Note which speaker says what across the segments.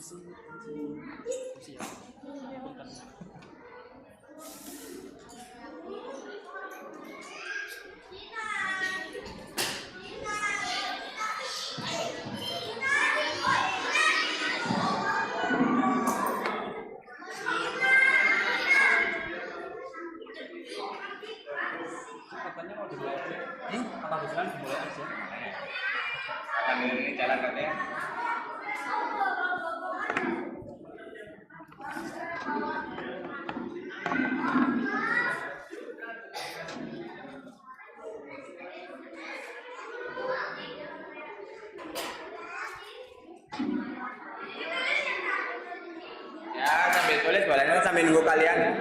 Speaker 1: Katanya mau dimulai aja. Apa bilang dimulai aja?
Speaker 2: Sambil ini jalan katanya. Ya sambil tulis boleh sambil nunggu kalian ya.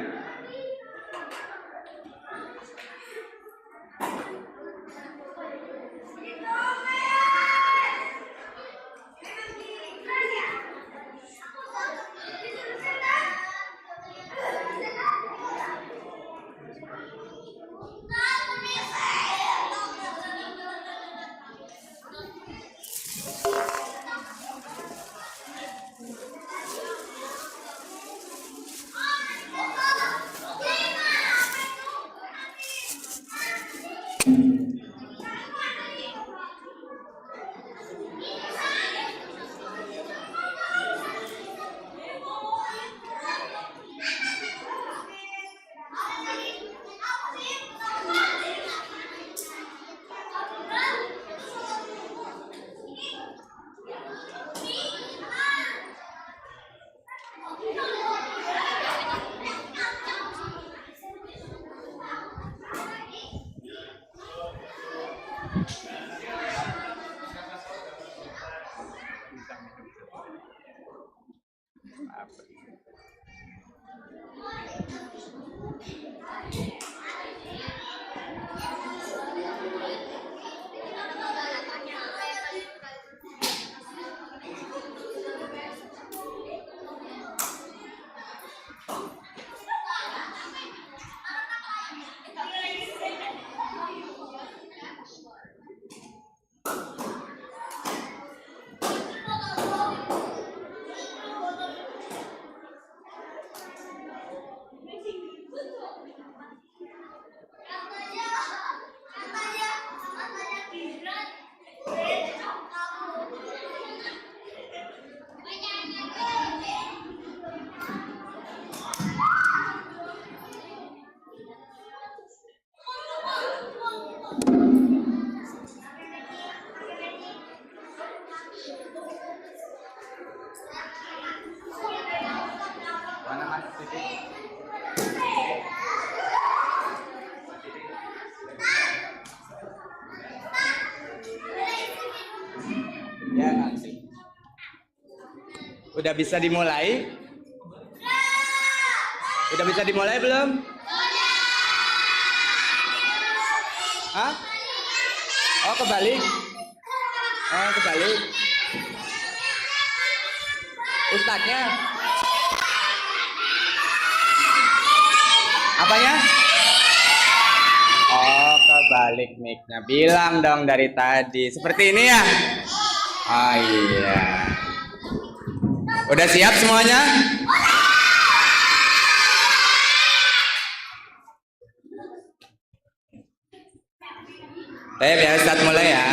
Speaker 2: Ya nanti. Udah bisa dimulai? Udah bisa dimulai belum? Hah? Oh kebalik? Oh kebalik. Ustadznya? Apanya? Oh kebalik mic-nya. Bilang dong dari tadi. Seperti ini ya? Oh iya. Udah siap semuanya? Ya Ustaz mulai ya.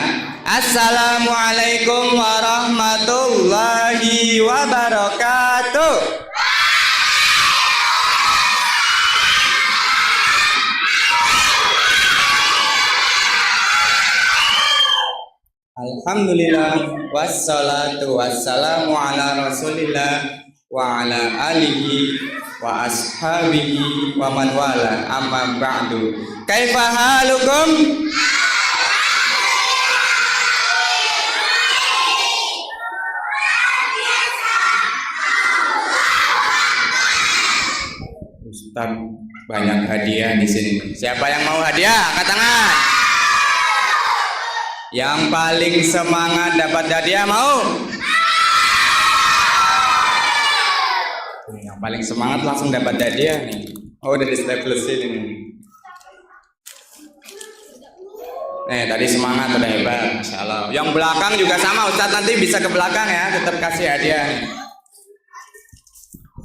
Speaker 2: Assalamualaikum warahmatullahi wabarakatuh. Alhamdulillah wassalatu wassalamu ala rasulillah wa ala alihi wa ashabihi wa man wala amma ba'du. Kaifa halukum? Ustaz banyak hadiah di sini. Siapa yang mau hadiah? Angkat tangan. Yang paling semangat dapat hadiah mau? Yang paling semangat langsung dapat hadiah nih. Oh udah di staplesin ini. Nih tadi semangat udah hebat, Masya Allah. Yang belakang juga sama Ustaz, nanti bisa ke belakang ya, tetap kasih hadiah nih.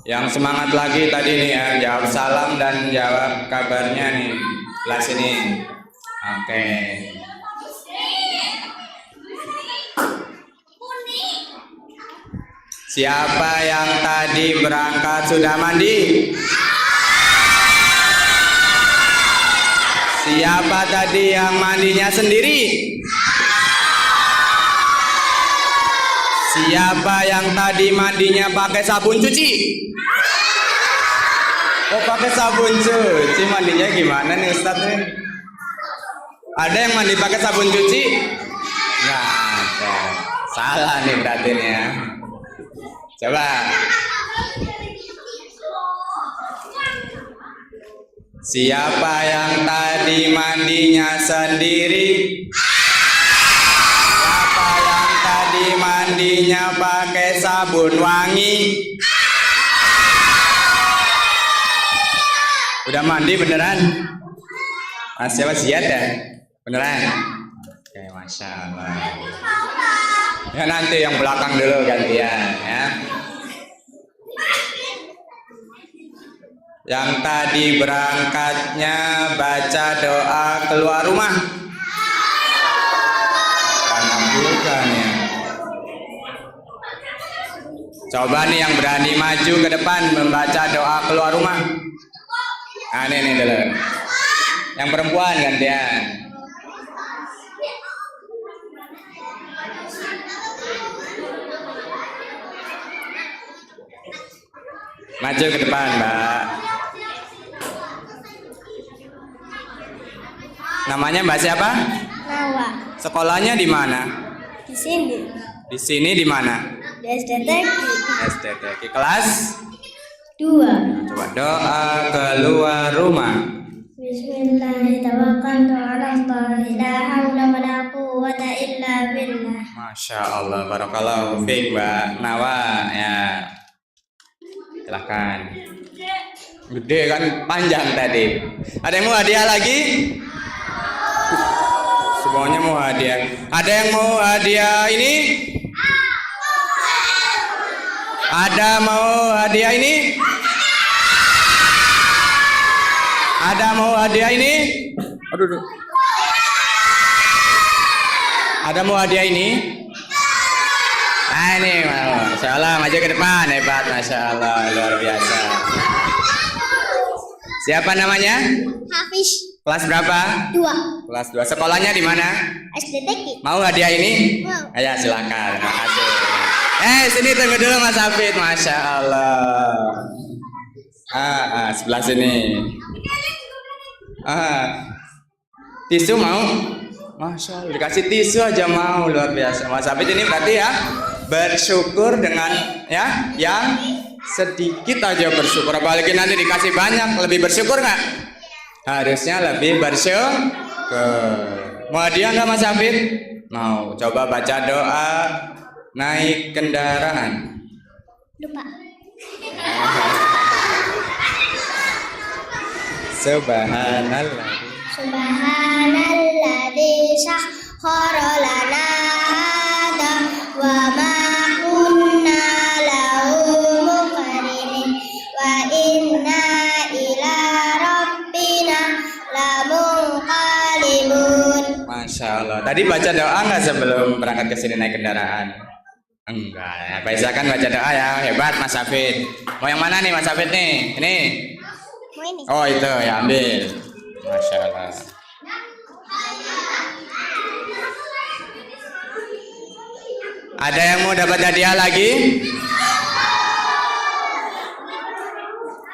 Speaker 2: Yang semangat lagi tadi nih ya, jawab salam dan jawab kabarnya nih kelas ini. Oke. Siapa yang tadi berangkat sudah mandi? Siapa tadi yang mandinya sendiri? Siapa yang tadi mandinya pakai sabun cuci? Oh, pakai sabun cuci, mandinya gimana nih Ustadz nih? Ada yang mandi pakai sabun cuci? Nggak ada. Salah nih berarti nih ya. Coba. Siapa yang tadi mandinya sendiri? Siapa yang tadi mandinya pakai sabun wangi? Udah mandi beneran? Mas siapa Ziad ya? Beneran? Oke, Masya Allah. Ya nanti yang belakang dulu gantian ya. Yang tadi berangkatnya baca doa keluar rumah. Karena bukan ya. Coba nih yang berani maju ke depan membaca doa keluar rumah. Nah ini dulu. Yang perempuan gantian. Maju ke depan, Mbak. Namanya Mbak siapa?
Speaker 3: Nawa.
Speaker 2: Sekolahnya di mana?
Speaker 3: Di sini.
Speaker 2: Di sini di mana?
Speaker 3: Di SDTK.
Speaker 2: STTK kelas
Speaker 3: 2.
Speaker 2: Coba doa keluar rumah.
Speaker 3: Bismillahirrahmanirrahim. La haula wala quwwata illa billah.
Speaker 2: Masya Allah, barakallahu fiik Mbak Nawa ya. Silahkan. Gede kan, panjang tadi. Ada yang mau hadiah lagi? Semuanya mau hadiah. Ada yang mau hadiah ini? Ada mau hadiah ini? Ada mau hadiah ini? Aduh. Ada mau hadiah ini? Nah ini, Masya Allah, maju ke depan, hebat, Masya Allah, luar biasa. Siapa namanya?
Speaker 3: Hafiz.
Speaker 2: Kelas berapa?
Speaker 3: 2.
Speaker 2: Kelas 2. Sekolahnya di mana?
Speaker 3: SDTK.
Speaker 2: Mau hadiah ini?
Speaker 3: Mau.
Speaker 2: Ayo silakan, makasih. Sini tunggu dulu Mas Hafid, Masya Allah. Sebelah sini. Tisu mau? Masya Allah, dikasih tisu aja mau, luar biasa. Mas Hafid ini berarti ya bersyukur dengan ya yang sedikit aja bersyukur. Apalagi nanti dikasih banyak, lebih bersyukur nggak? Harusnya lebih bersyukur. Mau hadiah nggak Mas Hafid? Mau. Coba baca doa naik kendaraan.
Speaker 3: Lupa.
Speaker 2: Subhanallah.
Speaker 3: Subhanalladzi sakhkhara lana hadza wa ma kunna lahu muqrinin wa inna ila rabbina lamunqalibun.
Speaker 2: Masya Allah. Tadi baca doa nggak sebelum berangkat ke sini naik kendaraan? Enggak ya. Biasakan baca doa ya. Hebat Mas Hafid. Mau yang mana nih Mas Hafid nih? Ini.
Speaker 3: Mau ini.
Speaker 2: Oh itu ya, ambil. Masya Allah. Ada yang mau dapat hadiah lagi?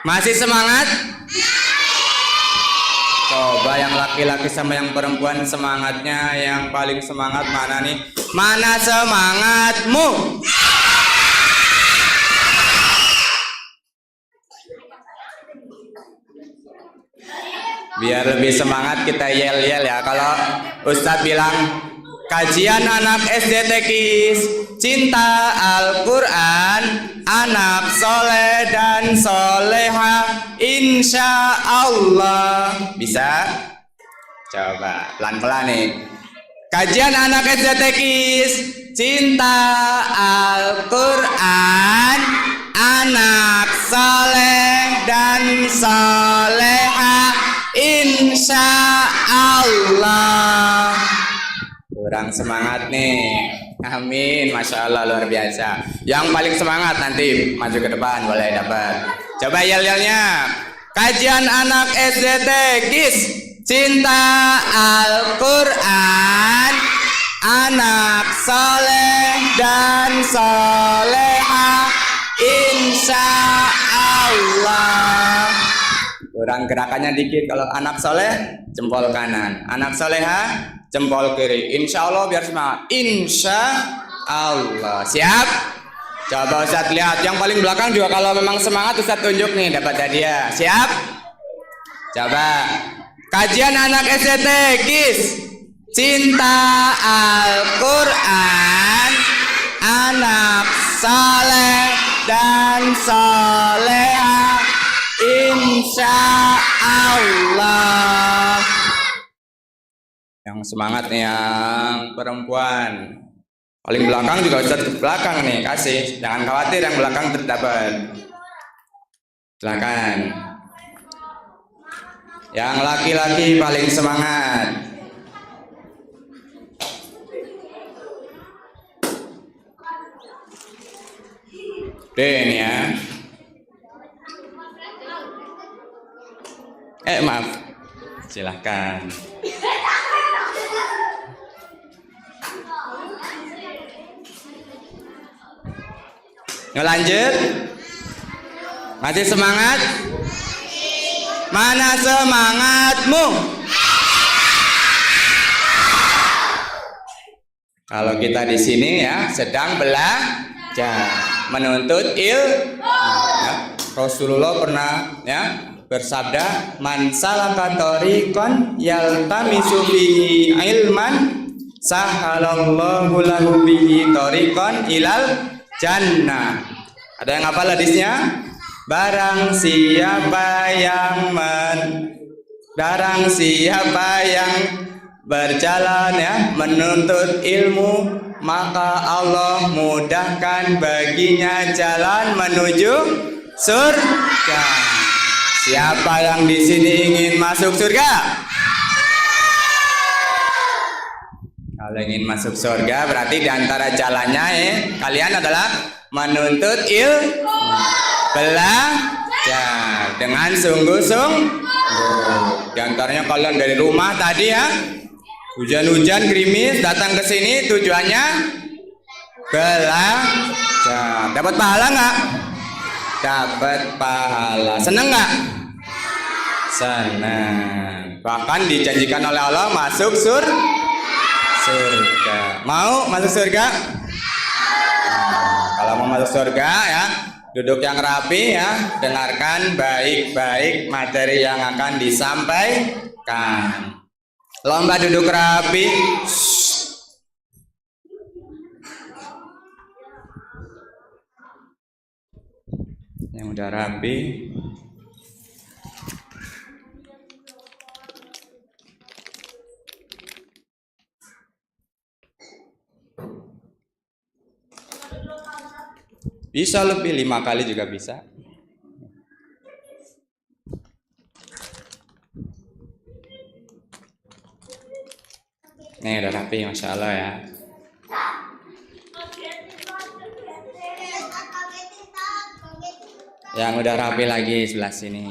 Speaker 2: Masih semangat? Coba yang laki-laki sama yang perempuan semangatnya yang paling semangat mana nih? Mana semangatmu? Biar lebih semangat kita yel-yel ya. Kalau Ustadz bilang kajian anak SDTKIS, cinta Al-Quran, anak soleh dan soleha, insya Allah. Bisa? Coba pelan-pelan nih. Kajian anak SDTKIS, cinta Al-Quran, anak soleh dan soleha insya Allah. Kurang semangat nih. Amin, masya Allah luar biasa. Yang paling semangat nanti maju ke depan boleh dapat. Coba yel-yelnya. Kajian anak SDT GIS cinta Al-Quran, anak soleh dan soleha insya Allah. Kurang gerakannya dikit. Kalau anak soleh jempol kanan, anak soleha jempol kiri. Insya Allah biar semangat. Insya Allah. Siap? Coba Ustadz lihat. Yang paling belakang juga kalau memang semangat Ustadz tunjuk nih dapat hadiah. Siap? Coba. Kajian anak SCT GIS cinta Al-Quran, anak soleh dan soleha insya Allah. Yang semangat nih yang perempuan. Paling belakang juga Ustadz ke belakang nih, kasih. Jangan khawatir yang belakang terdapat. Silakan. Yang laki-laki paling semangat. Ini ya. Maaf. Silahkan. Yuk lanjut. Masih semangat? Mana semangatmu? Kalau kita di sini ya sedang belajar menuntut ilmu. Ya, Rasulullah pernah ya bersabda, "Man salaka tariqan yaltamisu fihi ilman, sahalallahu lahu bihi tariqan ilal jannah." Ada yang hafal hadisnya? Barang siapa yang berjalan ya menuntut ilmu, maka Allah mudahkan baginya jalan menuju surga. Siapa yang di sini ingin masuk surga? Kalau ingin masuk surga berarti di antara jalannya kalian adalah menuntut ilmu, belajar dengan sungguh-sungguh. Di antaranya kalian dari rumah tadi ya, hujan-hujan gerimis datang ke sini tujuannya belajar. Dapat pahala nggak? Dapat pahala. Seneng nggak? Senang. Bahkan dijanjikan oleh Allah masuk surga. Mau masuk surga? Kalau mau masuk surga ya, duduk yang rapi ya, dengarkan baik-baik materi yang akan disampaikan. Lomba duduk rapi. Yang udah rapi. Bisa lebih 5 kali juga bisa. Nih udah rapi, masya Allah ya. Yang udah rapi lagi sebelah sini.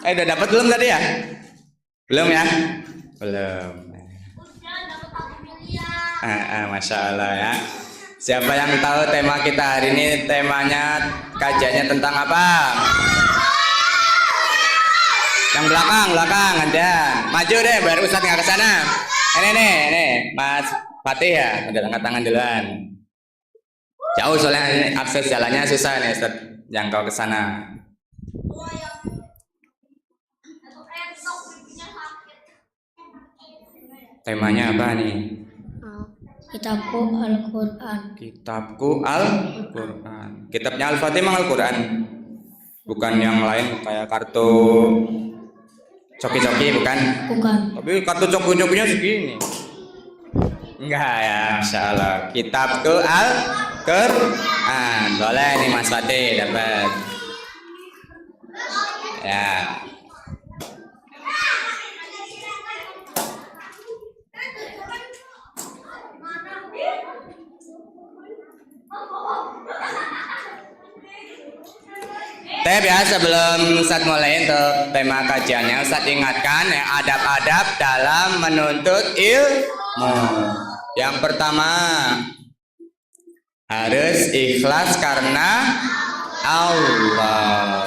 Speaker 2: Ya. Udah dapat belum tadi ya? Belum ya? Belum. Masya Allah ya. Siapa yang tahu tema kita hari ini? Temanya kajiannya tentang apa? Yang belakang ada. Maju deh, baru Ustadz nggak ke sana. Ini, Mas Fatih ya, udah angkat tangan duluan. Jauh soalnya ini akses jalannya susah nih Ustadz jangkau ke sana. Temanya apa nih?
Speaker 3: Kitabku Al-Quran.
Speaker 2: Kitabku Al-Quran. Kitabnya Al-Fatih memang Al-Quran, bukan yang lain kayak kartu coki-coki, bukan?
Speaker 3: Bukan.
Speaker 2: Tapi kartu coki-cokinya segini. Enggak ya, Masya Allah. Kitabku Al-Quran. Boleh nih Mas Fatih dapat. Ya. Tep ya, sebelum Ustadz mulai untuk tema kajiannya, Ustadz ingatkan ya, adab-adab dalam menuntut ilmu. Yang pertama, harus ikhlas karena Allah.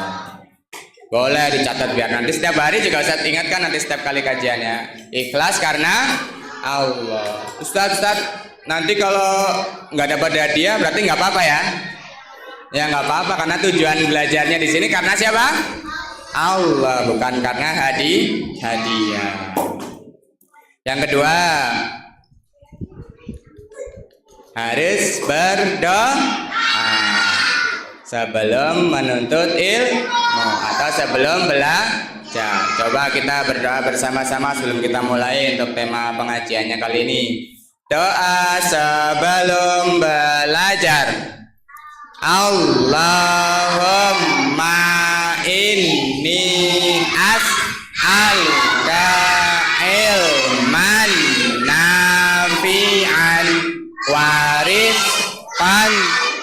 Speaker 2: Boleh dicatat biar nanti setiap hari juga Ustadz ingatkan nanti setiap kali kajiannya. Ikhlas karena Allah. Ustadz, nanti kalau nggak dapat hadiah berarti nggak apa-apa ya? Ya nggak apa-apa, karena tujuan belajarnya di sini karena siapa? Allah, bukan karena hadiah. Yang kedua, harus berdoa sebelum menuntut ilmu atau sebelum belajar. Coba kita berdoa bersama-sama sebelum kita mulai untuk tema pengajiannya kali ini. Doa sebelum belajar. Allahumma inni as'aluka ilman nafi'an wa rizqan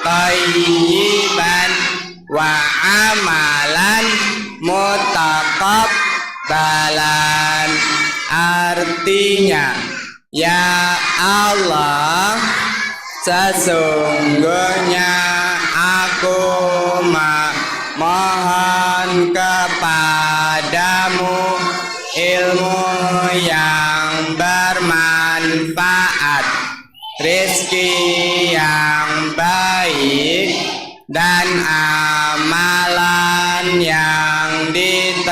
Speaker 2: thayyiban wa amalan mutaqabbalan. Artinya, ya Allah, sesungguhnya aku mohon kepadamu ilmu yang bermanfaat, rezeki yang baik, dan amalan yang diterima.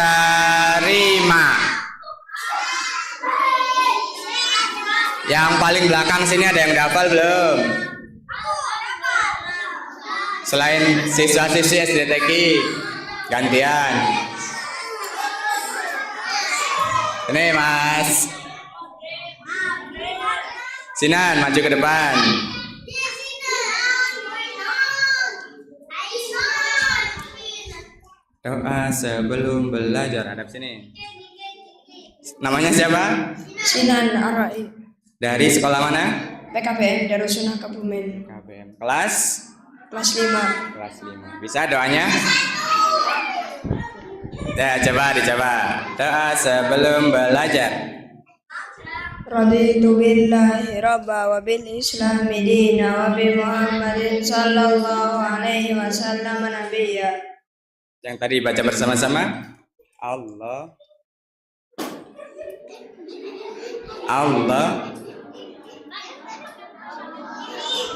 Speaker 2: Yang paling belakang sini ada yang hafal belum? Selain siswa-siswi SDTK, gantian. Ini Mas Sinan, maju ke depan. Doa sebelum belajar, hadap sini. Namanya siapa?
Speaker 4: Sinan Arai.
Speaker 2: Dari sekolah mana?
Speaker 4: PKBM Darussunnah Kebumen.
Speaker 2: KBM. Kelas
Speaker 4: 5.
Speaker 2: Kelas 5. Bisa doanya? Ya, coba dicoba. Doa sebelum belajar.
Speaker 4: Raditu billahi rabba wa bil islami dina wa bi Muhammadin sallallahu alaihi wasallam nabiyya.
Speaker 2: Yang tadi baca bersama-sama. Allah.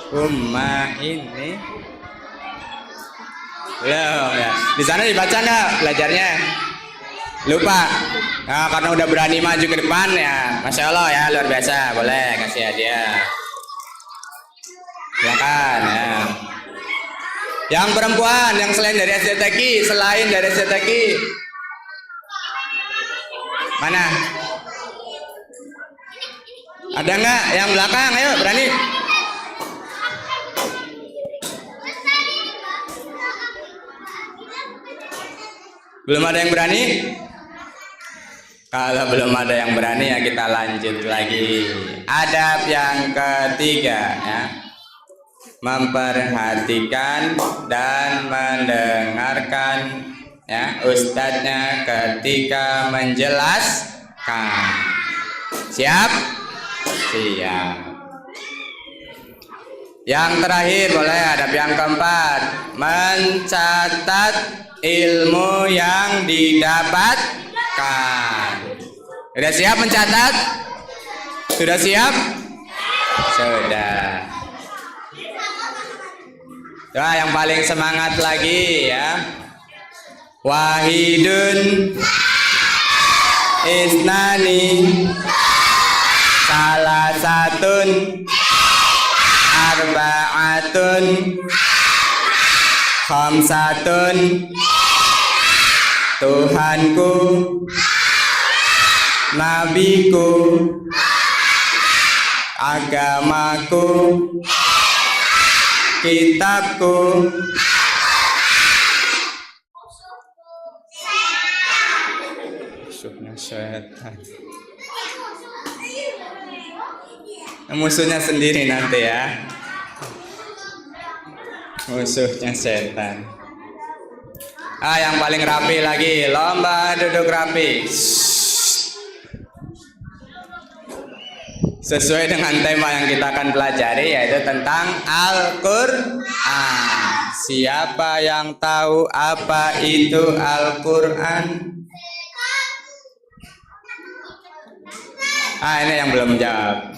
Speaker 2: Umma ini belum ya. Di sana dibaca nggak belajarnya? Lupa. Nah, karena udah berani maju ke depan ya, Masya Allah ya, luar biasa. Boleh kasih hadiah. Silakan ya. Yang perempuan, yang selain dari SDTK, mana? Ada nggak yang belakang? Ayo berani. Belum ada yang berani? Kalau belum ada yang berani ya kita lanjut lagi. Adab yang ketiga ya. Memperhatikan dan mendengarkan ya ustadznya ketika menjelaskan. Siap? Siap. Yang terakhir boleh adab yang keempat, mencatat ilmu yang didapatkan. Sudah siap mencatat? Sudah siap? Sudah. Doa yang paling semangat lagi ya. Wahidun isnani salah satun arba'atun khamsatun Tuhanku, nabiku, agamaku, kitabku, musuhnya setan. Musuhnya sendiri nanti ya. Musuhnya setan. Yang paling rapi lagi, lomba duduk rapi. Sesuai dengan tema yang kita akan pelajari, yaitu tentang Al-Qur'an. Siapa yang tahu apa itu Al-Qur'an? Ini yang belum jawab.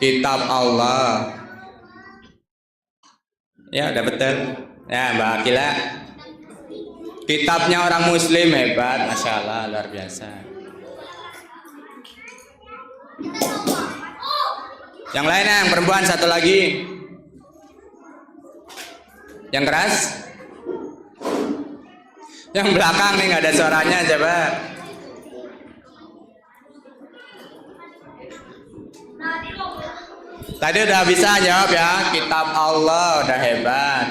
Speaker 2: Kitab Allah. Ya, udah betul. Ya, Mbak Akila. Kitabnya orang Muslim, hebat, masya Allah, luar biasa. Yang lainnya, yang perempuan satu lagi. Yang keras. Yang belakang nih nggak ada suaranya, coba. Tadi udah bisa jawab ya, kitab Allah, udah hebat.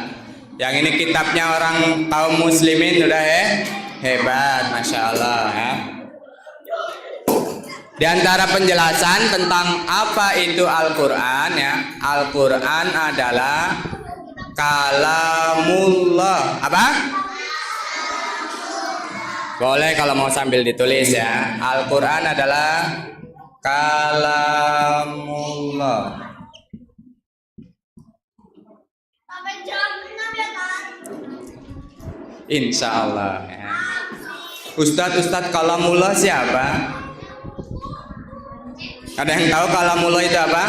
Speaker 2: Yang ini kitabnya orang kaum muslimin, udah hebat, masya Allah ya. Di antara penjelasan tentang apa itu Al-Quran ya, Al-Quran adalah kalamullah. Apa? Boleh kalau mau sambil ditulis ya. Al-Quran adalah kalamullah. Insya Allah ya. Ustadz kalamullah siapa? Ada yang tahu kalamullah itu apa?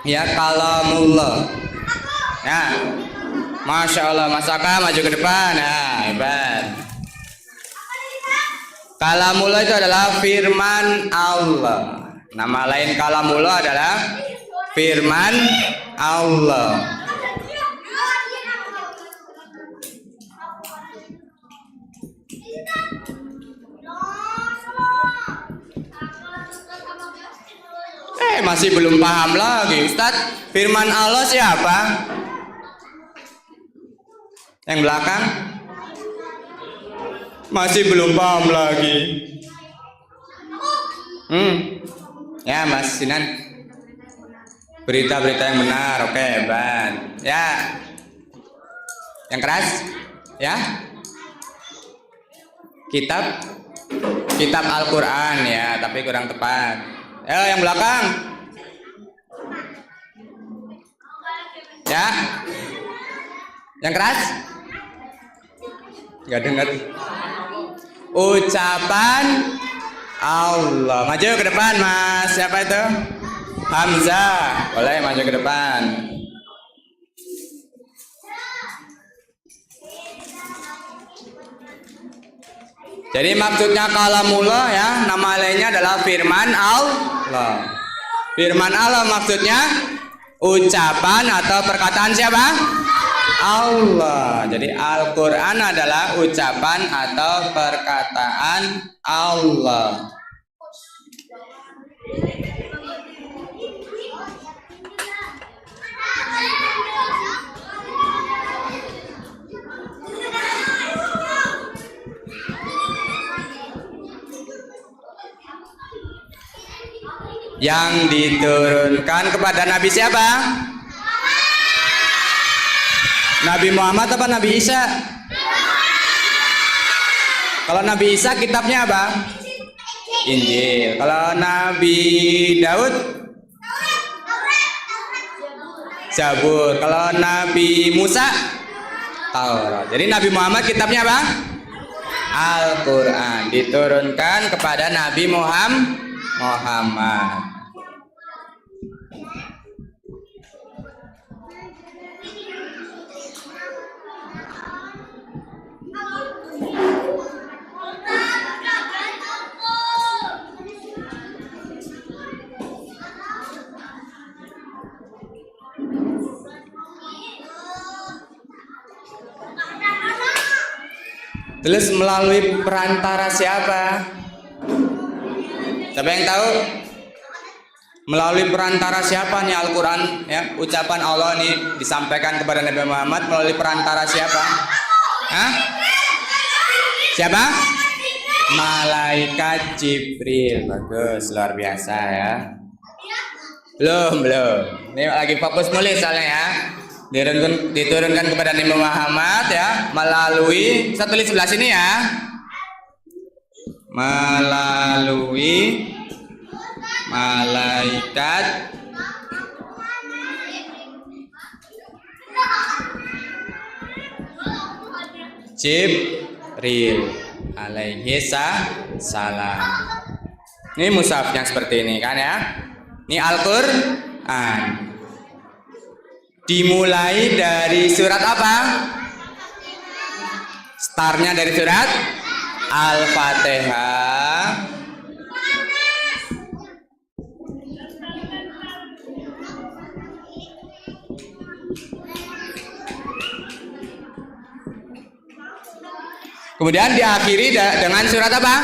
Speaker 2: Ya, kalamullah. Ya, masya Allah, Mas Aka maju ke depan. Nah, hebat. Kalamullah itu adalah firman Allah. Nama lain kalamullah adalah firman Allah. Masih belum paham lagi, Ustadz. Firman Allah siapa? Yang belakang? Masih belum paham lagi. Ya, Mas Sinan. Berita-berita yang benar, oke, hebat. Ya. Yang keras? Ya. Kitab Al-Quran ya, tapi kurang tepat. Yang belakang. Ya. Yang keras? Gak dengar. Ucapan Allah. Maju ke depan, Mas. Siapa itu? Hamzah. Boleh maju ke depan. Jadi maksudnya kalamullah ya, nama lainnya adalah firman Allah. Firman Allah maksudnya ucapan atau perkataan siapa? Allah. Jadi Al-Quran adalah ucapan atau perkataan Allah. Yang diturunkan kepada Nabi siapa? Nabi Muhammad apa Nabi Isa? Kalau Nabi Isa kitabnya apa? Injil. Kalau Nabi Daud? Zabur. Kalau Nabi Musa? Taurat. Jadi Nabi Muhammad kitabnya apa? Al-Quran. Diturunkan kepada Nabi Muhammad. Terus melalui perantara siapa? Siapa yang tahu? Melalui perantara siapa nih Al-Quran ya? Ucapan Allah nih disampaikan kepada Nabi Muhammad melalui perantara siapa? Hah? Siapa? Malaikat Jibril. Bagus, luar biasa ya. Belum. Ini lagi fokus nulis soalnya ya. Diturunkan kepada Nabi Muhammad ya melalui, saya tulis sebelah sini ya. Melalui malaikat Jibril alaihi salam. Ini mushaf yang seperti ini kan ya. Ini Al-Qur'an. Dimulai dari surat apa? Startnya dari surat Al-Fatihah. Kemudian diakhiri dengan surat apa?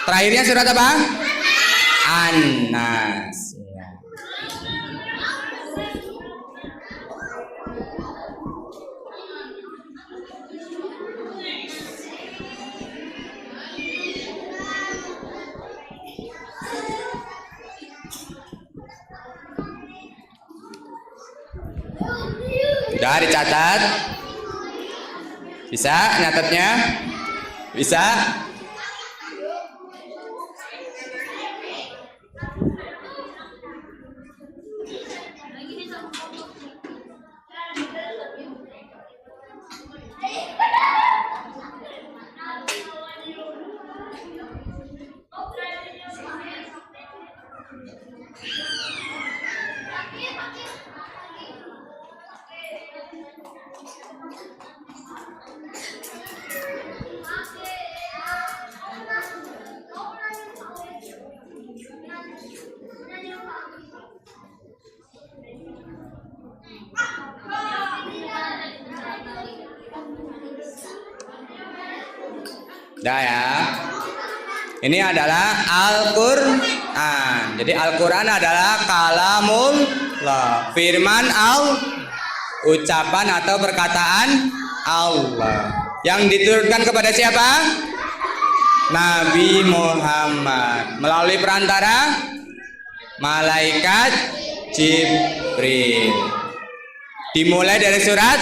Speaker 2: Terakhirnya surat apa? An-Nas. Sudah dicatat? Bisa nyatetnya? Bisa? Dah ya. Ini adalah Al-Qur'an. Jadi Al-Qur'an adalah kalamullah, firman Allah, ucapan atau perkataan Allah yang diturunkan kepada siapa? Nabi Muhammad melalui perantara malaikat Jibril. Dimulai dari surat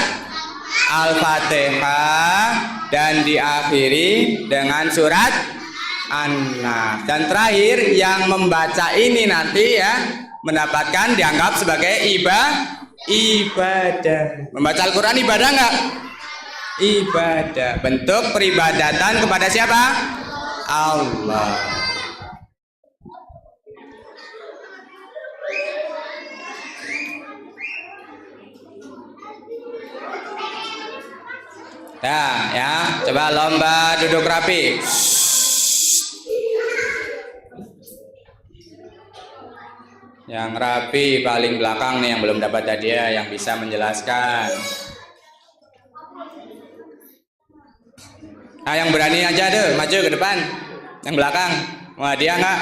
Speaker 2: Al-Fatihah dan diakhiri dengan surat An-Nas. Dan terakhir yang membaca ini nanti ya mendapatkan dianggap sebagai ibadah. Membaca Al-Quran ibadah nggak? Ibadah. Bentuk peribadatan kepada siapa? Allah. Nah, ya, coba lomba duduk rapi. Yang rapi paling belakang nih yang belum dapat hadiah yang bisa menjelaskan. Nah, yang berani aja deh, maju ke depan. Yang belakang, mau hadiah nggak?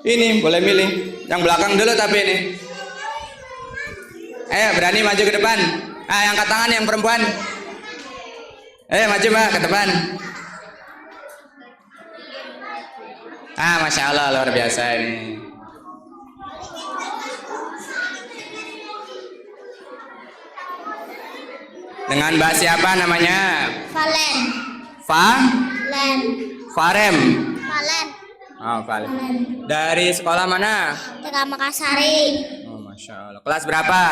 Speaker 2: Ini boleh milih. Yang belakang dulu tapi ini. Berani maju ke depan. Yang angkat tangan yang perempuan. Maju mbak ke depan. Masya Allah luar biasa ini. Dengan mbak siapa namanya?
Speaker 3: Valen.
Speaker 2: Len. Farem.
Speaker 3: Valen.
Speaker 2: Oh Valen. Dari sekolah mana?
Speaker 3: TK Makassari.
Speaker 2: Oh Masya Allah. Kelas berapa?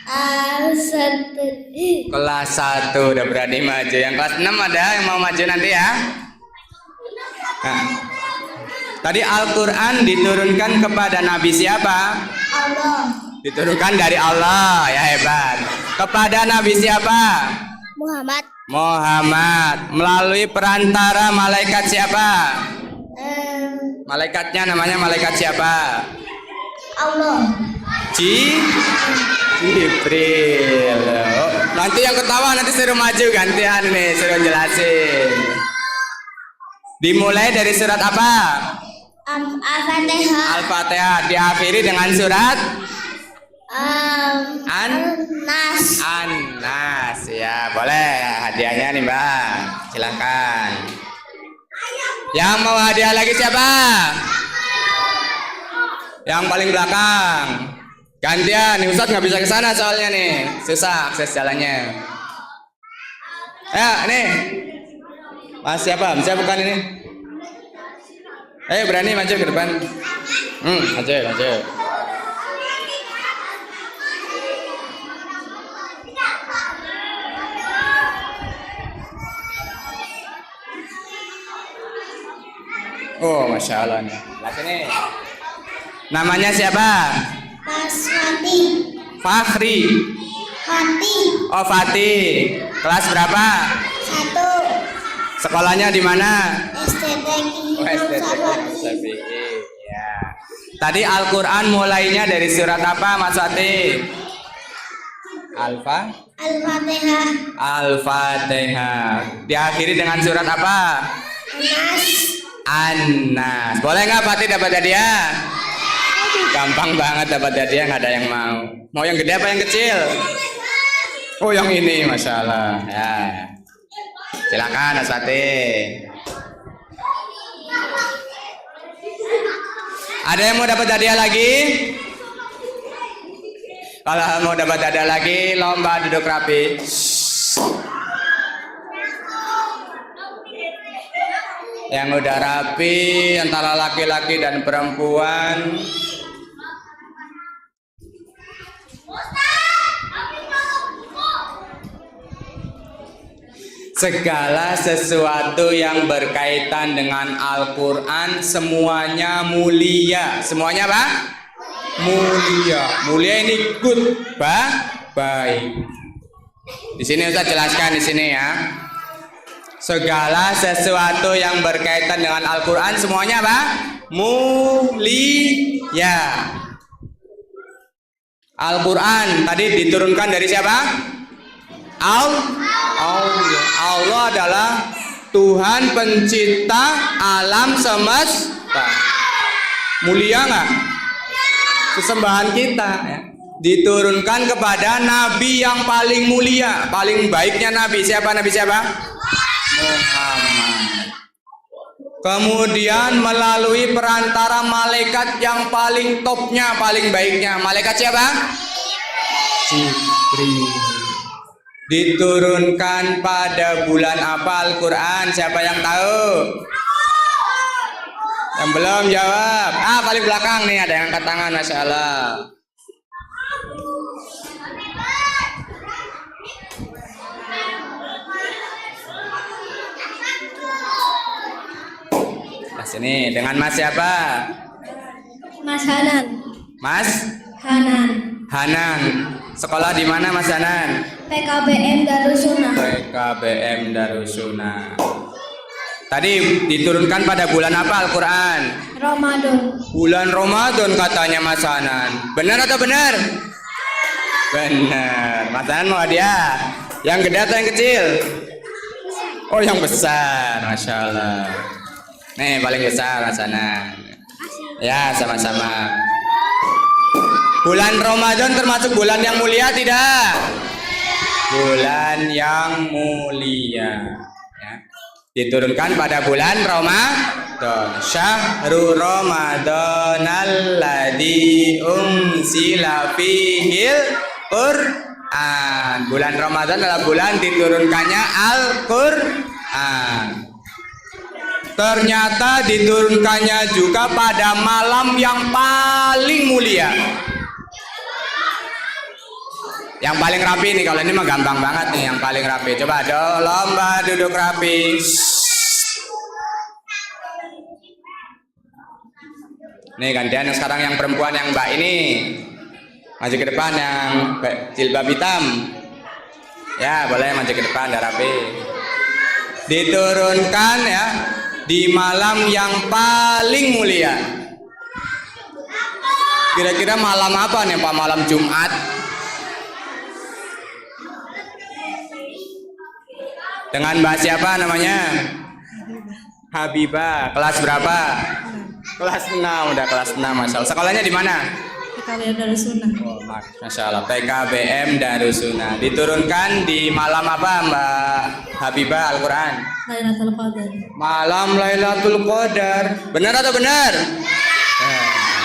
Speaker 3: 1.
Speaker 2: Kelas 1 udah berani maju. Yang kelas 6 ada yang mau maju nanti ya? Nah, tadi Al-Quran diturunkan kepada Nabi siapa?
Speaker 3: Allah.
Speaker 2: Diturunkan dari Allah, ya hebat. Kepada Nabi siapa? Muhammad. Melalui perantara malaikat siapa? Malaikatnya namanya malaikat siapa?
Speaker 3: Allah.
Speaker 2: Jibril. Nanti yang ketawa nanti suruh maju gantian nih, suruh jelasin. Dimulai dari surat apa?
Speaker 3: Al-Fatihah.
Speaker 2: Al-Fatihah diakhiri dengan surat
Speaker 3: Nas.
Speaker 2: An-Nas. Ya, boleh. Hadiahnya nih, Mbak. Silakan. Yang mau hadiah lagi siapa? Yang paling belakang. Gantian, nih Ustadz nggak bisa ke sana soalnya nih. Susah akses jalannya. Ya, nih. Mas siapa? Saya bukan ini. Ayo berani maju ke depan. Maju. Oh, Masya Allah nih. Nah, sini. Namanya siapa?
Speaker 3: Basmati.
Speaker 2: Fakhri.
Speaker 3: Hati.
Speaker 2: Oh, Fatih. Kelas berapa?
Speaker 3: 1.
Speaker 2: Sekolahnya di mana?
Speaker 3: STTI.
Speaker 2: Ya. Tadi Al-Quran mulainya dari surat apa, Mas Fatih?
Speaker 3: Al-Fatihah.
Speaker 2: Al-Fatihah. Diakhiri dengan surat apa?
Speaker 3: Nas.
Speaker 2: An-Nas. Boleh nggak Fatih dapat hadiah? Gampang banget dapat hadiah, nggak ada yang mau. Mau yang gede apa yang kecil? Oh, yang ini, Masya Allah. Ya. Silakan, Mas Fatih. Ada yang mau dapat hadiah lagi? Kalau mau dapat hadiah lagi, lomba duduk rapi. Yang udah rapi antara laki-laki dan perempuan. Segala sesuatu yang berkaitan dengan Al-Quran semuanya mulia. Semuanya apa? Mulia. Mulia ini good, baik. Di sini Ustaz jelaskan di sini ya. Segala sesuatu yang berkaitan dengan Al-Quran semuanya apa? Mulia. Al-Quran tadi diturunkan dari siapa? Allah adalah Tuhan pencipta alam semesta. Mulia nggak? Sesembahan kita ya. Diturunkan kepada Nabi yang paling mulia, paling baiknya Nabi. Siapa Nabi siapa? Muhammad. Kemudian melalui perantara malaikat yang paling topnya, paling baiknya. Malaikat siapa? Jibril. Diturunkan pada bulan apa Al-Quran? Siapa yang tahu? Yang belum jawab? Paling belakang nih ada yang angkat tangan, Masya Allah. Nah, sini dengan Mas siapa?
Speaker 3: Mas Hanan.
Speaker 2: Mas Hanan. Sekolah di mana Mas Hanan?
Speaker 3: PKBM Darussunnah.
Speaker 2: PKBM Darussunnah. Tadi diturunkan pada bulan apa Al-Quran?
Speaker 3: Ramadan.
Speaker 2: Bulan Ramadan katanya Mas Hanan. Benar atau benar? Benar. Mas Hanan mau hadiah? Yang gede atau yang kecil? Oh, yang besar. Masya Allah. Nih paling besar Mas Hanan. Ya, sama-sama. Bulan Ramadan termasuk bulan yang mulia tidak? Bulan yang mulia ya. Diturunkan pada bulan Ramadan. Syahrul Ramadan alladzi unzila fihil Qur'an. Bulan Ramadan adalah bulan diturunkannya Al-Qur'an. Ternyata diturunkannya juga pada malam yang paling mulia. Yang paling rapi nih, kalau ini mah gampang banget nih, yang paling rapi. Coba lomba duduk rapi. Nih gantian sekarang yang perempuan, yang Mbak ini maju ke depan, yang jilbab hitam. Ya boleh maju ke depan, udah rapi. Diturunkan ya di malam yang paling mulia. Kira-kira malam apa nih Pak? Malam Jumat. Dengan Mbak siapa namanya? Habibah. Kelas berapa? Kelas 6, udah kelas 6, Masya Allah. Sekolahnya di mana?
Speaker 4: PKBM Darussunnah.
Speaker 2: Oh, Masya Allah, PKBM Darussunnah. Diturunkan di malam apa Mbak Habibah Al-Quran?
Speaker 4: Lailatul Qadar.
Speaker 2: Malam Lailatul Qadar. Benar atau benar?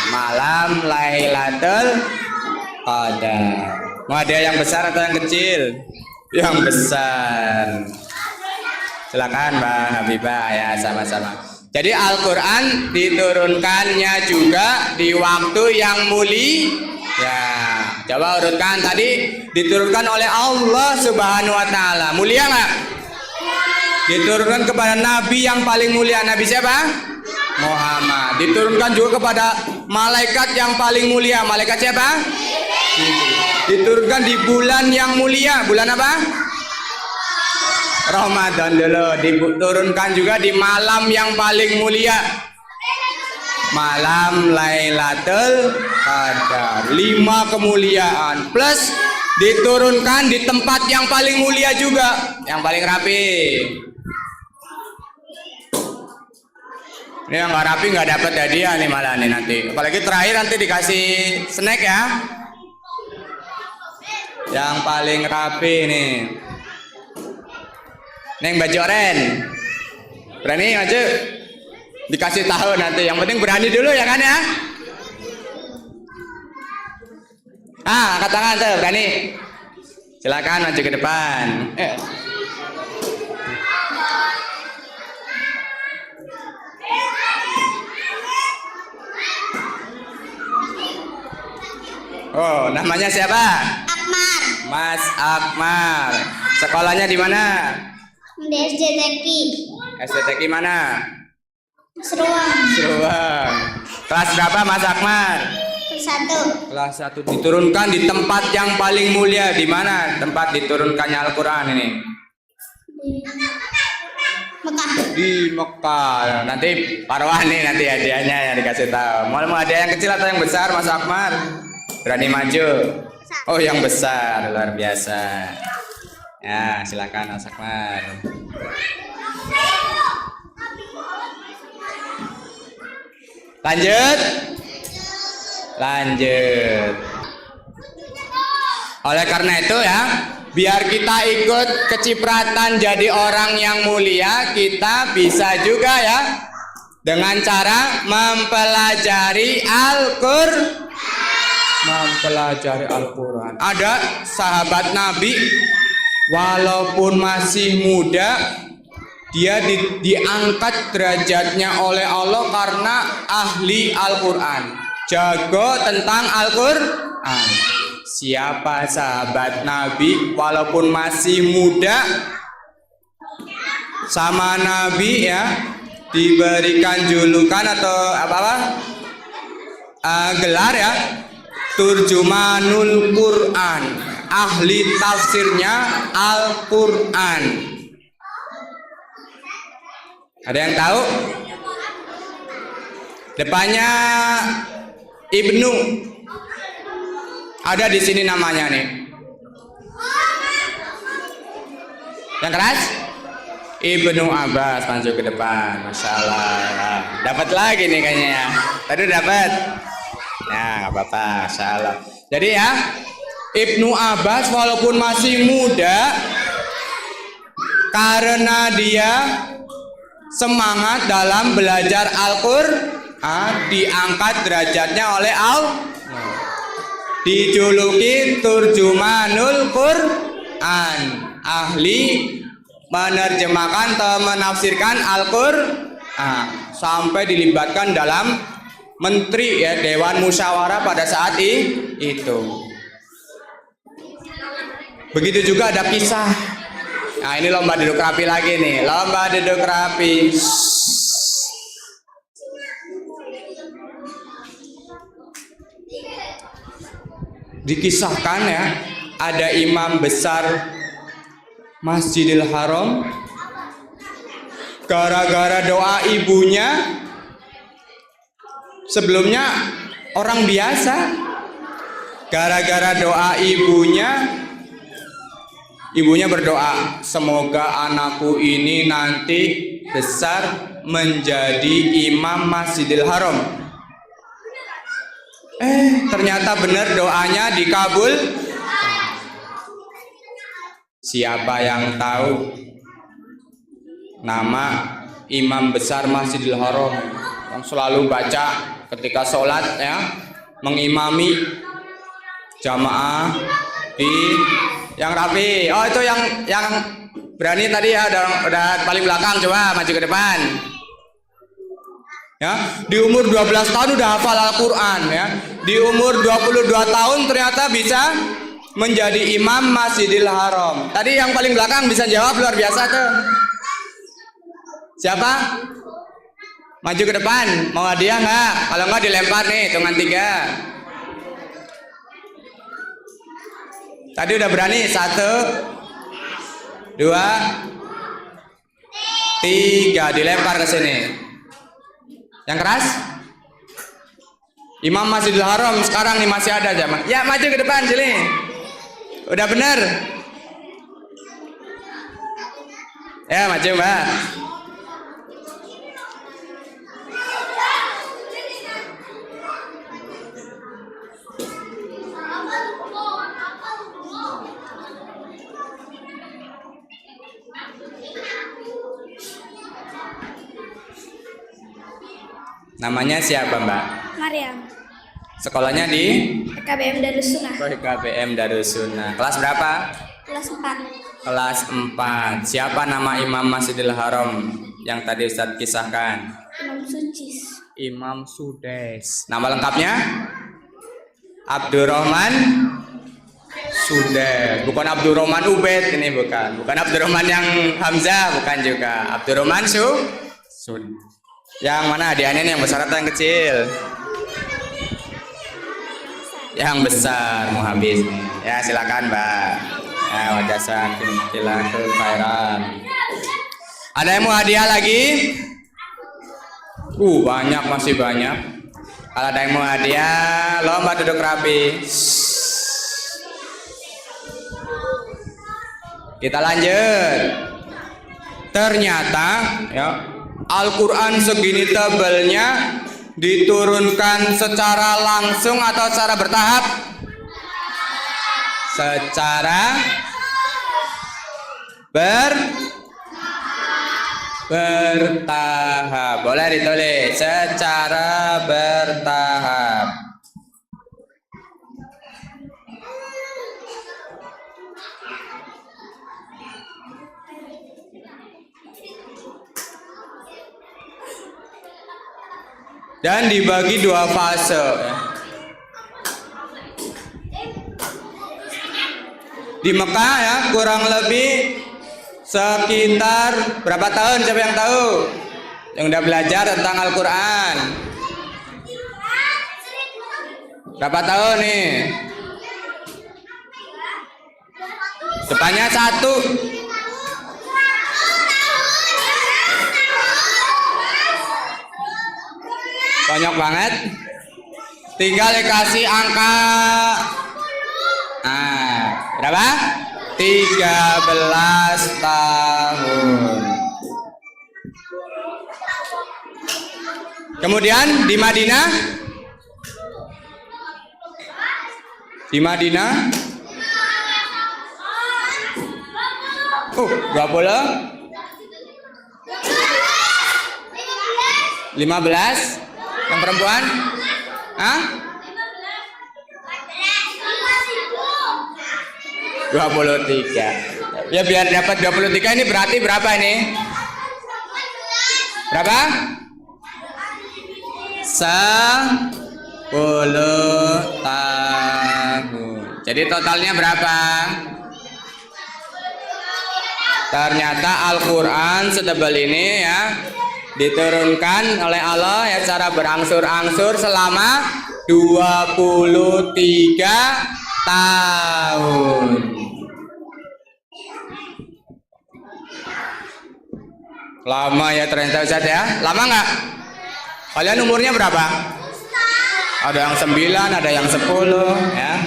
Speaker 2: Malam Lailatul Qadar. Mau ada yang besar atau yang kecil? Yang besar. Silakan Mbak Habibah ya, sama-sama. Jadi Al-Quran diturunkannya juga di waktu yang mulia. Ya, coba urutkan tadi diturunkan oleh Allah Subhanahu wa taala. Mulia nggak? Diturunkan kepada nabi yang paling mulia. Nabi siapa? Muhammad. Diturunkan juga kepada malaikat yang paling mulia. Malaikat siapa? Diturunkan di bulan yang mulia. Bulan apa? Ramadan dulu. Diturunkan juga di malam yang paling mulia. Malam Lailatul Qadar. 5 kemuliaan plus diturunkan di tempat yang paling mulia juga, yang paling rapi. Ini yang nggak rapi nggak dapat hadiah nih malah nih nanti. Apalagi terakhir nanti dikasih snack ya. Yang paling rapi nih. Neng baju oren. Berani maju? Dikasih tahu nanti. Yang penting berani dulu ya kan ya. Angkat tangan tuh, berani. Silakan maju ke depan. Oh, namanya siapa?
Speaker 3: Akmar.
Speaker 2: Mas Akmar. Sekolahnya di mana?
Speaker 3: Di SD Teki.
Speaker 2: STTK mana?
Speaker 3: Seruang.
Speaker 2: Seruang. Kelas berapa Mas Akmar?
Speaker 3: Satu.
Speaker 2: Kelas 1. Diturunkan di tempat yang paling mulia. Di mana tempat diturunkannya Al-Quran ini?
Speaker 3: Mekah.
Speaker 2: Di Mekah. Nanti Parwani nanti hadiahnya yang dikasih tahu. Mau hadiah yang kecil atau yang besar Mas Akmar? Berani maju? Oh, yang besar. Luar biasa. Ya, silakan Mas Akmar. Lanjut. Lanjut. Oleh karena itu ya, biar kita ikut kecipratan jadi orang yang mulia, kita bisa juga ya dengan cara mempelajari Al-Quran. Ada sahabat Nabi walaupun masih muda, dia diangkat derajatnya oleh Allah karena ahli Al-Quran, jago tentang Al-Quran. Siapa sahabat Nabi walaupun masih muda sama Nabi ya, diberikan julukan atau gelar ya, Turjumanul Quran, ahli tafsirnya Al-Quran. Ada yang tahu? Depannya Ibnu. Ada di sini namanya nih. Yang keras? Ibnu Abbas, maju ke depan. Masya Allah. Dapat lagi nih kayaknya ya. Tadi dapat. Ya, nggak apa-apa. Masya Allah. Jadi ya, Ibnu Abbas walaupun masih muda, karena dia semangat dalam belajar Al-Quran, diangkat derajatnya oleh Allah, dijuluki Turjumanul Quran, ahli menerjemahkan atau menafsirkan Al-Quran, sampai dilibatkan dalam menteri ya, Dewan Musyawarah pada saat itu. Begitu juga ada kisah. Nah, ini lomba duduk rapi lagi nih, lomba duduk rapi. Dikisahkan ya, ada imam besar Masjidil Haram, gara-gara doa ibunya, sebelumnya orang biasa, gara-gara doa ibunya berdoa, semoga anakku ini nanti besar menjadi imam Masjidil Haram? Ternyata benar doanya dikabul. Siapa yang tahu nama imam besar Masjidil Haram yang selalu baca ketika sholat ya, mengimami jamaah di yang rapi? Oh, itu yang berani tadi ya, udah paling belakang, coba maju ke depan. Ya, di umur 12 tahun udah hafal Al-Quran ya. Di umur 22 tahun ternyata bisa menjadi imam Masjidil Haram. Tadi yang paling belakang bisa jawab, luar biasa tuh. Siapa? Maju ke depan, mau hadiah nggak? Kalau nggak dilempar nih, hitungan 3. Tadi udah berani, 1, 2, 3, dilempar ke sini. Yang keras? Imam Masjidil Haram sekarang nih masih ada zaman. Ya, maju ke depan sini. Udah bener? Ya, maju Mbak. Namanya siapa Mbak?
Speaker 3: Maryam.
Speaker 2: Sekolahnya di?
Speaker 3: PKBM Darussunnah.
Speaker 2: PKBM Darussunnah. Kelas berapa?
Speaker 3: Kelas 4.
Speaker 2: Kelas 4. Siapa nama Imam Masjidil Haram yang tadi Ustadz kisahkan?
Speaker 3: Imam Sucis.
Speaker 2: Imam Sudes. Nama lengkapnya? Abdurrahman Sudes. Bukan Abdurrahman Ubed ini, bukan. Bukan Abdurrahman yang Hamzah, bukan juga. Abdurrahman Sud. Yang mana hadiahnya nih, yang besar atau yang kecil? Yang besar mau habis nih. Ya silakan Mbak. Ya, wajazakum khairan. Ada yang mau hadiah lagi? Banyak, masih banyak. Kalau ada yang mau hadiah, lomba duduk rapi. Kita lanjut. Ternyata ya, Al-Quran segini tebalnya diturunkan secara langsung atau secara bertahap? Secara bertahap. Boleh ditulis secara bertahap. Dan dibagi 2 fase. Di Mekah ya, kurang lebih sekitar berapa tahun, siapa yang tahu? Yang udah belajar tentang Al-Quran. Berapa tahun nih? Depannya 1. Banyak banget. Tinggal dikasih angka. Berapa? 13 tahun. Kemudian di Madinah? Di Madinah? 20? 15? Yang perempuan? 23. Ya biar dapat 23 ini berarti berapa ini? Berapa? 10 tahun. Jadi totalnya berapa? Ternyata Al-Quran setebal ini ya diturunkan oleh Allah ya secara berangsur-angsur selama 23 tahun. Lama ya ternyata Ustaz ya. Lama nggak? Kalian umurnya berapa? Ada yang 9, ada yang 10 ya.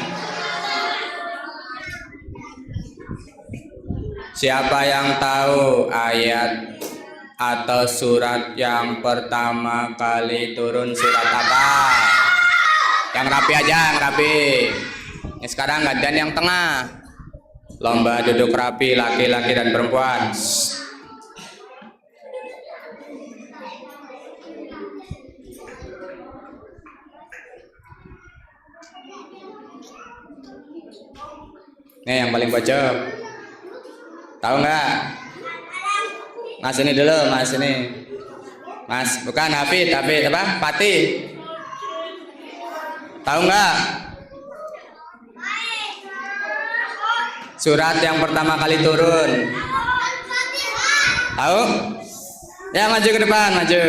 Speaker 2: Siapa yang tahu ayat atau surat yang pertama kali turun surat apa? Yang rapi aja, yang rapi. Ini sekarang gantian yang tengah. Lomba duduk rapi laki-laki dan perempuan. Nih yang paling pojok. Tahu nggak? Mas ini dulu, Mas ini. Mas, bukan Hafid, Hafid apa? Fatih. Tahu nggak? Surat yang pertama kali turun. Tahu? Ya maju ke depan, maju.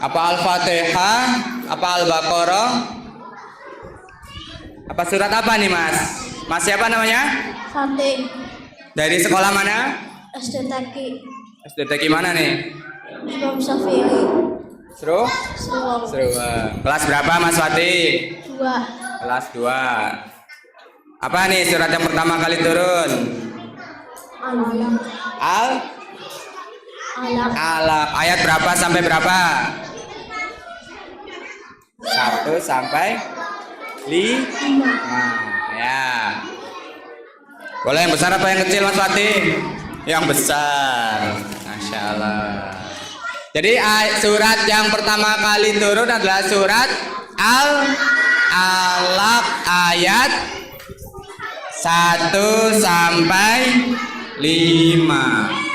Speaker 2: Apa Al-Fatihah? Apa Al-Baqarah? Apa surat apa nih Mas? Mas siapa namanya?
Speaker 3: Fatih.
Speaker 2: Dari sekolah mana?
Speaker 3: SD Taki.
Speaker 2: SD Teki mana nih?
Speaker 3: Imam Syafi'i.
Speaker 2: Seru?
Speaker 3: Seru.
Speaker 2: Seru. Kelas berapa Mas Fatih?
Speaker 3: 2.
Speaker 2: Kelas 2. Apa nih surat yang pertama kali turun?
Speaker 3: Alaq.
Speaker 2: Alaq. Ayat berapa sampai berapa? 1 sampai 5. Ya. Boleh yang besar apa yang kecil Mas Fatih? Yang besar. Masya Allah. Jadi surat yang pertama kali turun adalah surat Al-Alaq ayat 1 sampai 5.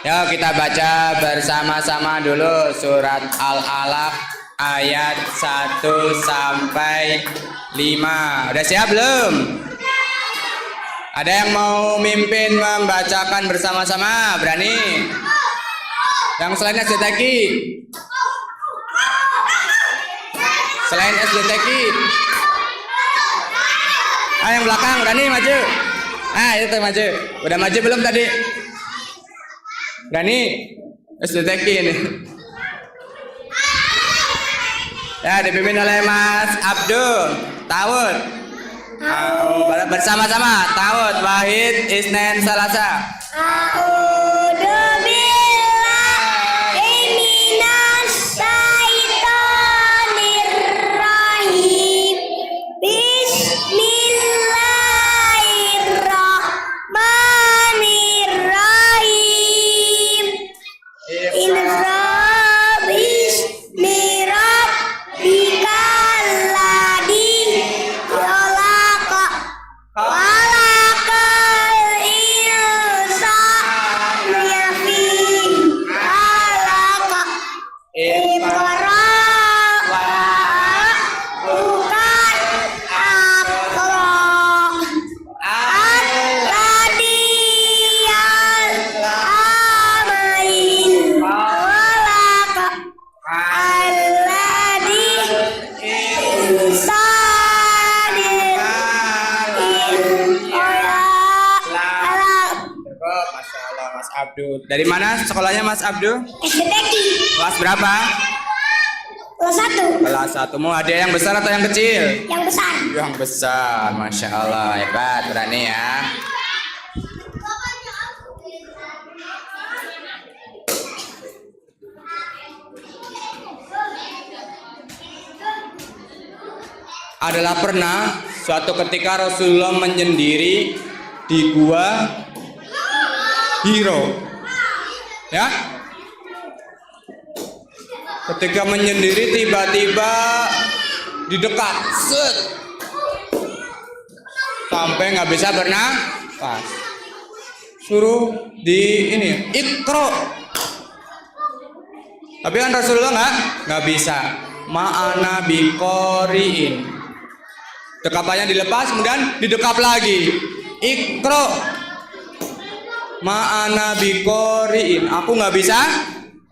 Speaker 2: Yuk kita baca bersama-sama dulu surat Al-Alaq ayat 1 sampai 5. Udah siap belum? Ada yang mau mimpin membacakan bersama-sama? Berani? Yang selain SDTK? Selain SDTK? Ah yang belakang berani maju? Ah itu maju. Udah maju belum tadi? Berani? SDTK ini. Ya dipimpin oleh Mas Abdul Tawud. Bersama-sama Tawud Wahid Isnen Salasa.
Speaker 3: A'udzu billahi minas syaitonir rajim. Bismillahirrahmanirrahim. Inna bismi rabbikal ladzi khalaqa khalaqal insana fi khalaqa Iqra wa bukan Aqra alladzi ya'lamu khalaqa alladzi
Speaker 2: Masya Allah Mas Abdul. Dari mana sekolahnya Mas Abdul?
Speaker 3: SDTK
Speaker 2: Kelas berapa?
Speaker 3: kelas 1
Speaker 2: Kelas 1. Mau hadiah yang besar atau yang kecil?
Speaker 3: yang besar.
Speaker 2: Yang besar. Masya Allah hebat, berani ya. Adalah pernah suatu ketika Rasulullah menyendiri di gua Hiro. Ya. Ketika menyendiri tiba-tiba didekat, set. Sampai nggak bisa bernafas. Suruh di ini, Iqra. Tapi kan Rasulullah nggak bisa. Ma'ana biqori'in. Dekapannya dilepas, kemudian didekap lagi. Iqra. Ma'ana biqori'in. Aku nggak bisa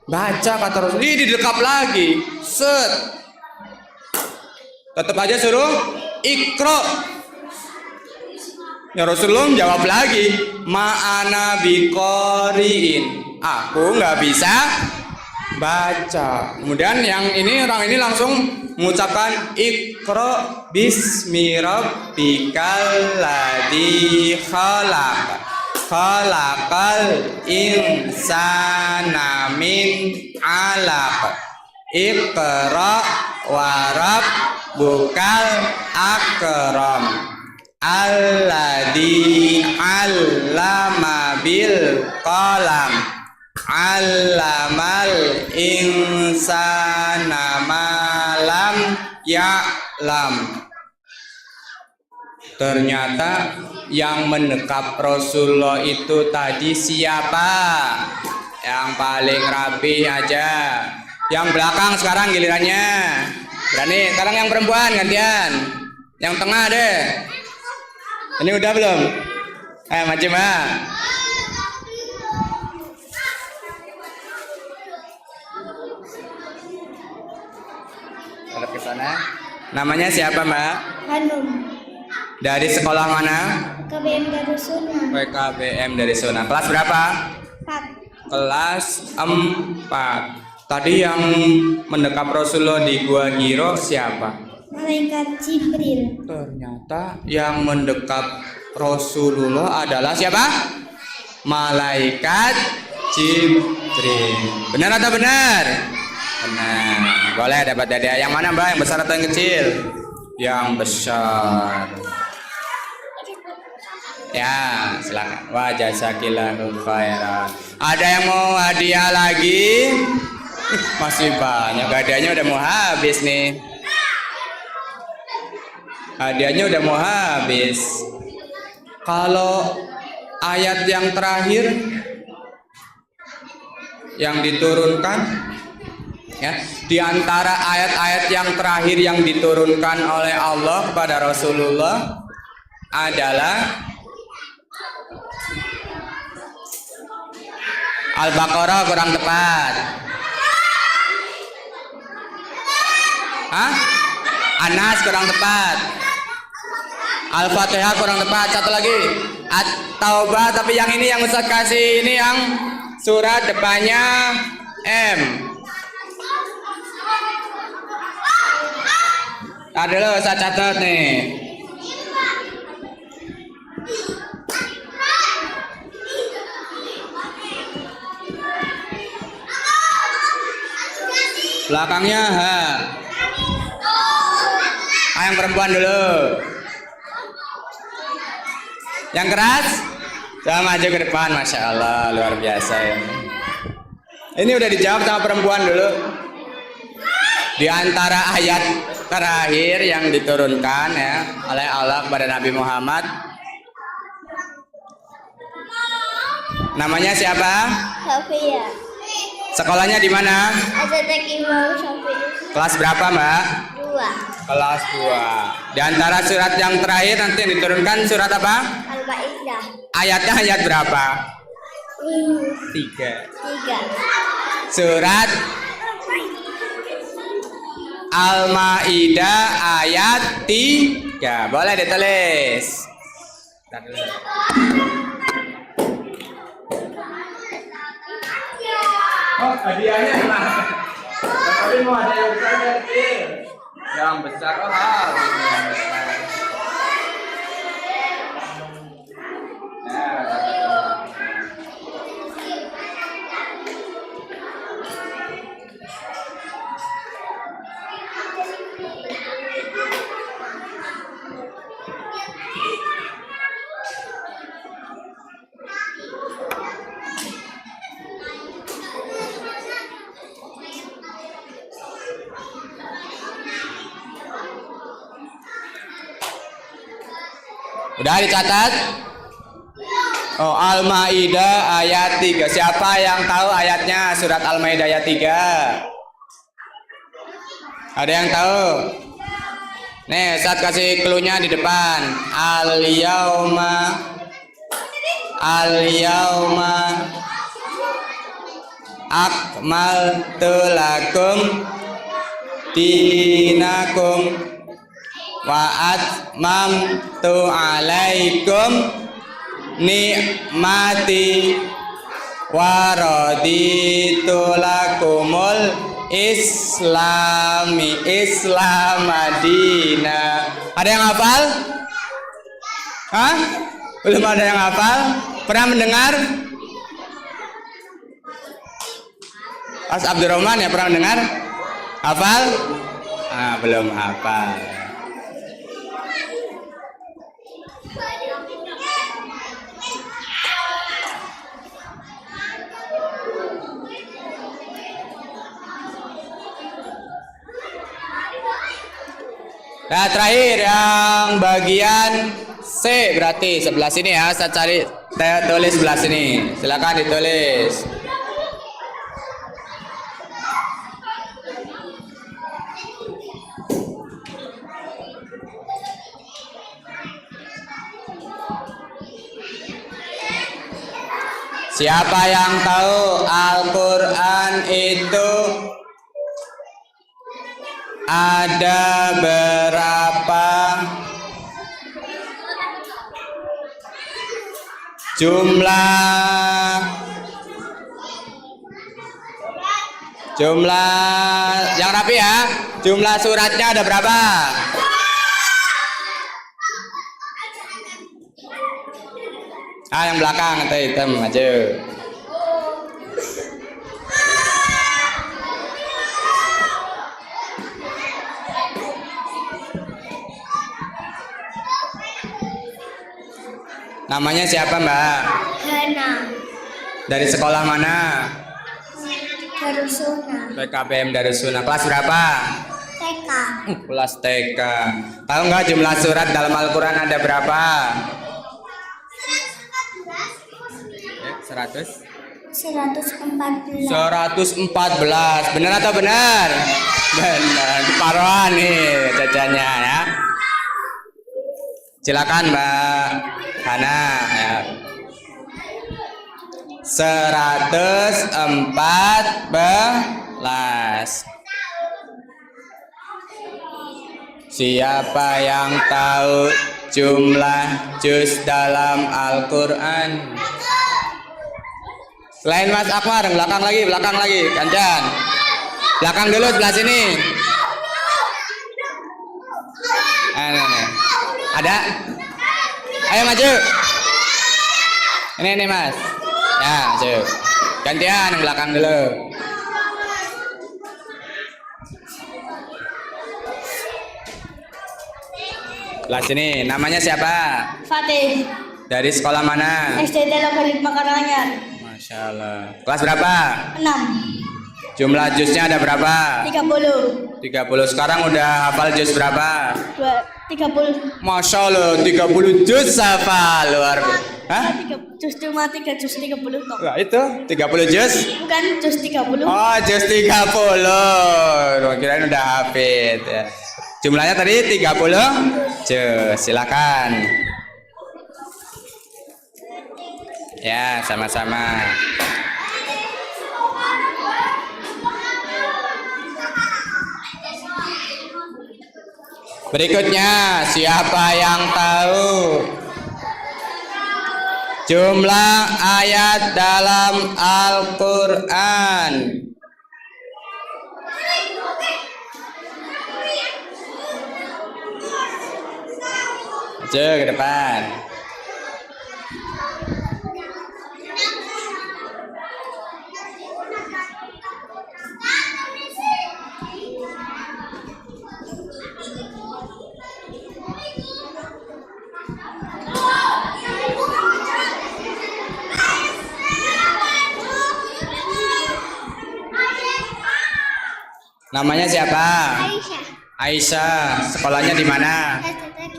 Speaker 2: baca kata Rasul. Ini didekap lagi. Set. Tetap aja suruh Iqra. Ya Rasulullah jawab lagi, ma'ana biqoriin. Aku nggak bisa baca. Kemudian yang ini orang ini langsung mengucapkan Iqra bismi rabbikal ladzi khalaq. Khalaqal insana min 'alaq. Iqra wa rabbukal akram. Alladzi 'allama bil qalam. 'Allamal insana ma lam ya'lam. Ternyata yang mendekap Rasulullah itu tadi siapa? Yang paling rapi aja. Yang belakang sekarang gilirannya. Berani, sekarang yang perempuan gantian. Yang tengah deh. Ini udah belum? Maju mah. Ada ke sana. Namanya siapa, Mbak?
Speaker 3: Hanum.
Speaker 2: Dari sekolah mana?
Speaker 3: KBM Darussunnah.
Speaker 2: PKBM dari Sunnah. Kelas berapa?
Speaker 3: 4.
Speaker 2: Kelas 4. Tadi yang mendekap Rasulullah di Gua Hiro siapa?
Speaker 3: Malaikat Jibril.
Speaker 2: Ternyata yang mendekap Rasulullah adalah siapa? Malaikat Jibril. Benar atau benar? Benar. Boleh dapat hadiah. Yang mana, Mbak? Yang besar atau yang kecil? Yang besar. Ya, silakan. Wa jazakillahu khairan. Ada yang mau hadiah lagi? Masih banyak. Hadiahnya udah mau habis nih. Hadiahnya udah mau habis. Kalau ayat yang terakhir yang diturunkan, ya, di antara ayat-ayat yang terakhir yang diturunkan oleh Allah kepada Rasulullah adalah Al-Baqarah kurang tepat. Anas kurang tepat. Al-Fatihah kurang tepat. Satu lagi At-Taubah, tapi yang ini yang Ustaz kasih ini yang surat depannya M. Tadi dulu Ustaz catat nih. Belakangnya H. Yang perempuan dulu. Yang keras sama maju ke depan. Masya Allah, luar biasa ya. Ini udah dijawab sama perempuan dulu. Di antara ayat terakhir yang diturunkan ya oleh Allah kepada Nabi Muhammad, namanya siapa?
Speaker 3: Sofia.
Speaker 2: Sekolahnya di mana?
Speaker 3: Azzatek Imam Syafi'i.
Speaker 2: Kelas berapa, Mbak?
Speaker 3: 2.
Speaker 2: Kelas 2. Di antara surat yang terakhir nanti yang diturunkan surat apa?
Speaker 3: Al-Maidah.
Speaker 2: Ayatnya ayat berapa?
Speaker 3: 3.
Speaker 2: 3. Surat Al-Maidah ayat 3. Boleh ditulis. Oh, hadiahnya mana? Tapi mau ada yang besar dan kecil. Yang besar, oh habis yang besar. Udah dicatat? Oh, Al-Maidah ayat 3. Siapa yang tahu ayatnya surat Al-Maidah ayat 3? Ada yang tahu? Nih, Ustaz kasih clue-nya di depan. Al-yauma akmaltu lakum dinakum wa atmamtu alaikum nikmati wa raditu lakumul Islam Madinah. Ada yang hafal? Hah? Belum ada yang hafal? Pernah mendengar? Mas Abdurrahman ya pernah mendengar? Hafal? Belum hafal. Nah terakhir yang bagian C berarti sebelah sini ya. Saya cari, saya tulis sebelah sini. Silakan ditulis. Siapa yang tahu Al-Quran itu ada berapa jumlah yang rapi ya, jumlah suratnya ada berapa? Yang belakang atau hitam aja. Namanya siapa Mbak?
Speaker 3: Hana.
Speaker 2: Dari sekolah mana?
Speaker 3: Darussunnah.
Speaker 2: PKBM Darussunnah. Kelas berapa?
Speaker 3: TK.
Speaker 2: Kelas TK. Tahu nggak jumlah surat dalam Al-Quran ada berapa? 114. Benar atau benar? Benar. Keparohan nih cacanya ya. Silakan Mbak Hana ya. 114. Siapa yang tahu jumlah juz dalam Al-Quran? Selain Mas Akbar, belakang lagi, Kancan. Belakang dulu sebelah sini. Nih. Ada? Ayo maju. Ini Mas. Ya, maju. Gantian yang belakang dulu. Sebelah sini. Namanya siapa?
Speaker 4: Fatih.
Speaker 2: Dari sekolah mana?
Speaker 4: SDT Logaritma Karanganyar.
Speaker 2: Masya Allah. Kelas berapa?
Speaker 4: 6.
Speaker 2: Jumlah jusnya ada berapa?
Speaker 4: 30.
Speaker 2: 30. Sekarang udah hafal juz berapa?
Speaker 4: 30.
Speaker 2: Masya Allah, 30 juz hafal. Luar biasa. Hah?
Speaker 4: Jus cuma 3 jus 30 toh.
Speaker 2: Lah itu 30 juz?
Speaker 4: Bukan jus 30.
Speaker 2: Oh, juz 30. Kirain udah hafid ya. Jumlahnya tadi 30 juz. Silakan. Ya, sama-sama. Berikutnya, siapa yang tahu jumlah ayat dalam Al-Quran? Maju ke depan. Namanya siapa?
Speaker 3: Aisyah.
Speaker 2: Aisyah. Sekolahnya di mana?
Speaker 3: STTG.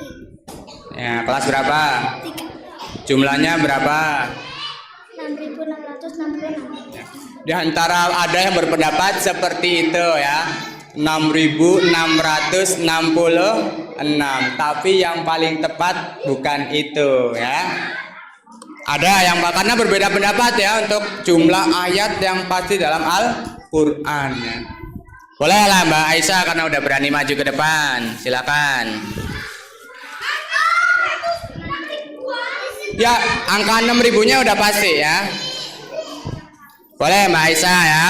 Speaker 2: Ya, kelas berapa?
Speaker 3: 3.
Speaker 2: Jumlahnya berapa?
Speaker 3: 6.666.
Speaker 2: Di antara ada yang berpendapat seperti itu ya. 6.666. Tapi yang paling tepat bukan itu ya. Ada yang karena berbeda pendapat ya untuk jumlah ayat yang pasti dalam Al-Quran ya. Boleh lah Mbak Aisyah karena udah berani maju ke depan. Silakan. Ya, angka 6.000-nya udah pasti ya. Boleh Mbak Aisyah ya.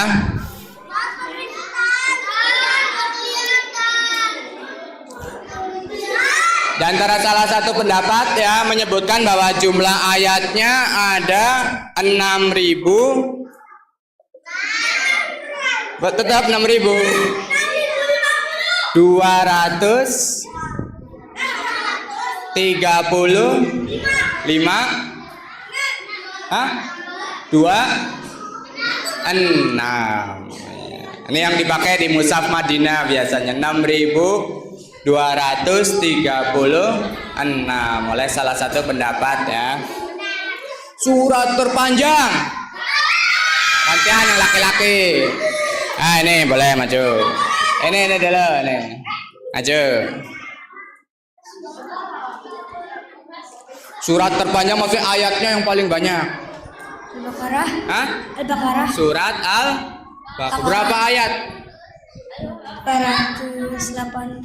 Speaker 2: Di antara salah satu pendapat ya menyebutkan bahwa jumlah ayatnya ada 6.000. Tetap 6.235. Hah? 26. Ini yang dipakai di Mushaf Madinah biasanya 6.236 oleh salah satu pendapat ya. Surat terpanjang. Gantian yang laki-laki. Ah ini boleh maju. Ini dulu nih. Maju. Surat terpanjang maksudnya ayatnya yang paling banyak.
Speaker 3: Al-Baqarah.
Speaker 2: Hah?
Speaker 3: Al-Baqarah.
Speaker 2: Surat Al-Baqarah. Berapa ayat?
Speaker 3: 286.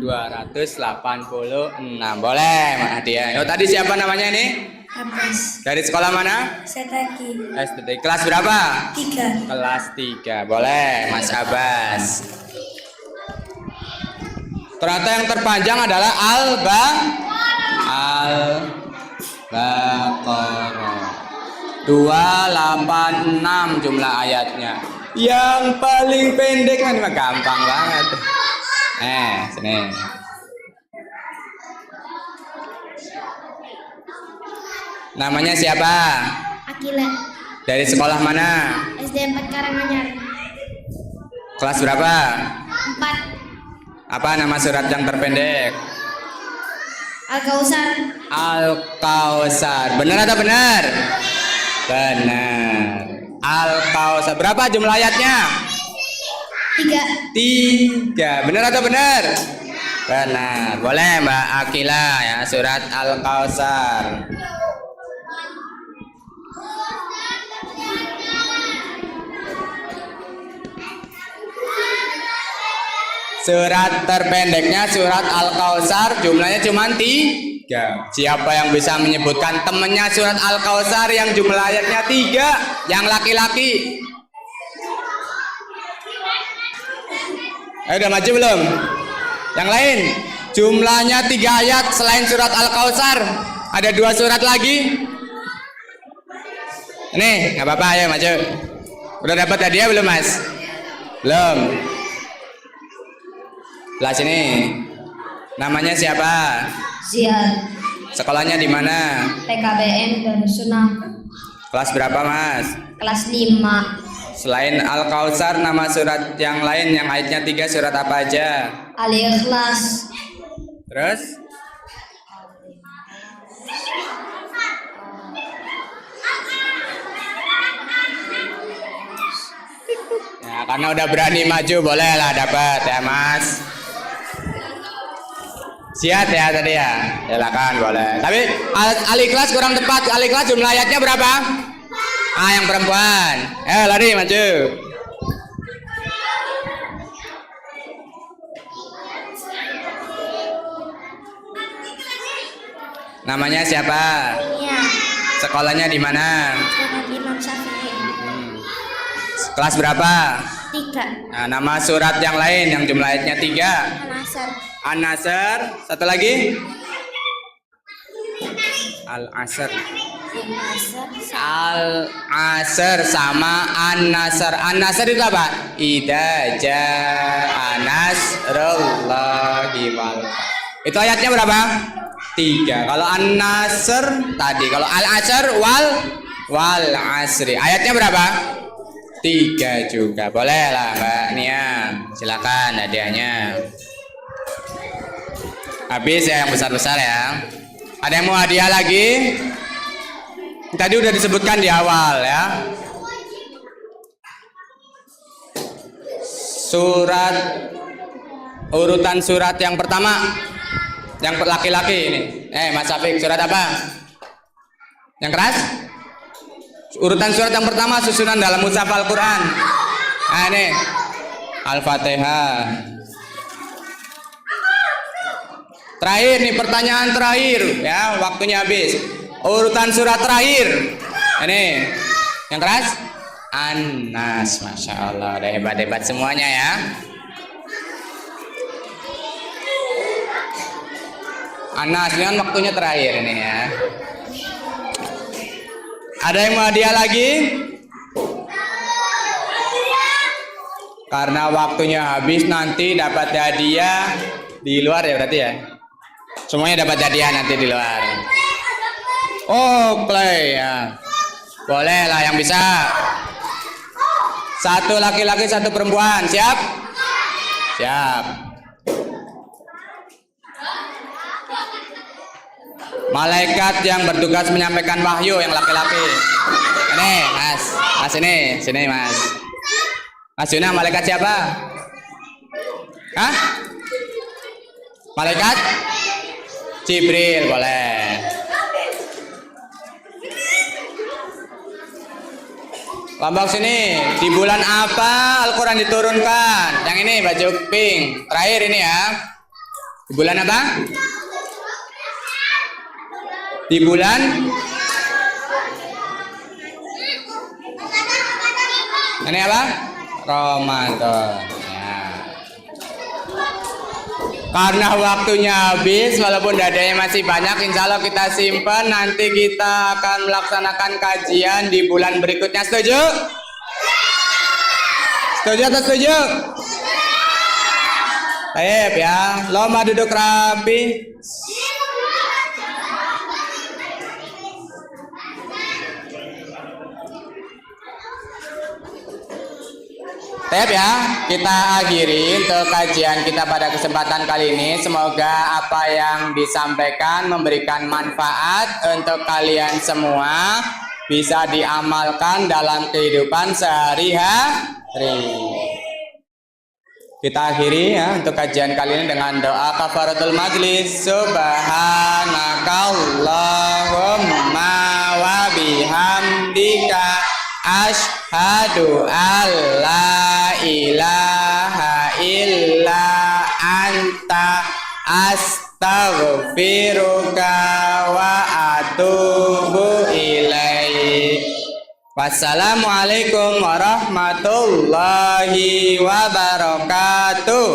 Speaker 2: 286. Boleh, Mak Hadiah. Oh, tadi siapa namanya ini?
Speaker 3: Abbas.
Speaker 2: Dari sekolah mana?
Speaker 3: Setaki.
Speaker 2: STT. Kelas berapa?
Speaker 3: 3.
Speaker 2: Kelas 3. Boleh, Mas Abbas. Ternyata yang terpanjang adalah Al-Baqarah. 286 jumlah ayatnya. Yang paling pendek kan mah gampang banget. Sini. Namanya siapa?
Speaker 3: Akila.
Speaker 2: Dari sekolah mana?
Speaker 3: SD 4 Karanganyar.
Speaker 2: Kelas berapa?
Speaker 3: 4.
Speaker 2: Apa nama surat yang terpendek?
Speaker 3: Al-Kausar.
Speaker 2: Al-Kausar. Benar atau benar? Benar. Al-Kausar. Berapa jumlah ayatnya? 3. Benar atau benar? Benar. Boleh Mbak Akila ya, surat Al-Kausar. Surat terpendeknya surat Al-Kausar, jumlahnya cuma 3. Siapa yang bisa menyebutkan temannya surat Al-Kausar yang jumlah ayatnya 3? Yang laki-laki. Udah maju belum? Yang lain? Jumlahnya 3 ayat selain surat Al-Kausar. Ada 2 surat lagi. Nih, nggak apa-apa, ayo maju. Udah dapat hadiah belum Mas? Belum. Belah sini. Namanya siapa?
Speaker 4: Ziad.
Speaker 2: Sekolahnya di mana?
Speaker 4: PKBN Darussunnah.
Speaker 2: Kelas berapa Mas?
Speaker 4: Kelas 5.
Speaker 2: Selain Al-Kausar, nama surat yang lain yang ayatnya 3 surat apa aja?
Speaker 4: Al-Ikhlas.
Speaker 2: Terus? Ya, karena udah berani maju, bolehlah dapat ya Mas. Siap ya tadi ya? Silakan boleh. Tapi Al-Ikhlas kurang tepat. Al-Ikhlas jumlah ayatnya berapa? Yang perempuan. Lari maju. Namanya siapa?
Speaker 3: Ya.
Speaker 2: Sekolahnya di mana?
Speaker 3: Sekolah Imam Syafi'i.
Speaker 2: Kelas berapa?
Speaker 3: 3.
Speaker 2: Nah, nama surat yang lain yang jumlah ayatnya 3.
Speaker 3: Al-Asr.
Speaker 2: An-Nasr. Satu lagi? Al-Asr. Al-Asr sama An-Nasr. An-Nasr itu apa? Idza jaa nasrullahi wal fath. Itu ayatnya berapa? 3. Kalau An-Nasr tadi, kalau Al-Asr wal asri. Ayatnya berapa? 3 juga. Boleh lah Mbak Nia. Silakan hadiahnya. Habis ya yang besar-besar ya. Ada yang mau hadiah lagi? Tadi udah disebutkan di awal ya. Surat urutan surat yang pertama, yang laki-laki ini. Mas Syafiq, surat apa? Yang keras? Urutan surat yang pertama susunan dalam mushaf Al-Quran. Ini Al-Fatihah. Terakhir nih pertanyaan terakhir ya, waktunya habis. Urutan surat terakhir. Ini yang keras An-Nas, masya Allah, udah hebat-hebat semuanya ya. An-Nas dengan waktunya terakhir ini ya. Ada yang mau hadiah lagi? Karena waktunya habis, nanti dapat hadiah di luar ya berarti ya. Semuanya dapat hadiah nanti di luar. Oh, play ya. Boleh lah yang bisa. Satu laki-laki, satu perempuan. Siap? Siap. Malaikat yang bertugas menyampaikan wahyu yang laki-laki. Ini, Mas. Mas ini, sini, Mas. Mas Yuna, malaikat siapa? Hah? Malaikat? Jibril, boleh. Kelompok sini, di bulan apa Al-Quran diturunkan? Yang ini baju pink. Terakhir ini ya. Di bulan apa? Di bulan ini apa? Ramadan ya. Karena waktunya habis, walaupun dadanya masih banyak, insya Allah kita simpan. Nanti kita akan melaksanakan kajian di bulan berikutnya. Setuju? Setuju atau setuju? Baik ya, lomba duduk rapi. Tep ya, kita akhiri untuk kajian kita pada kesempatan kali ini. Semoga apa yang disampaikan memberikan manfaat untuk kalian semua, bisa diamalkan dalam kehidupan sehari-hari. Kita akhiri ya untuk kajian kali ini dengan doa kafaratul majlis. Subhanakallahumma wa bihamdika asyhadu alla ilaha illa anta astaghfiruka wa atubu ilaik. Wassalamualaikum warahmatullahi wabarakatuh.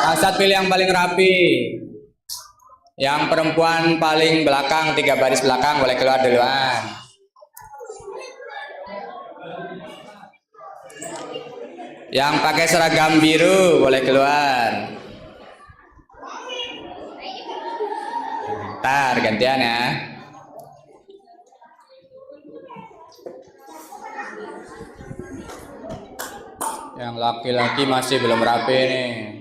Speaker 2: Asad pilih yang paling rapi. Yang perempuan paling belakang, 3 baris belakang boleh keluar duluan. Yang pakai seragam biru boleh keluar. Ntar gantian ya. Yang laki-laki masih belum rapi nih.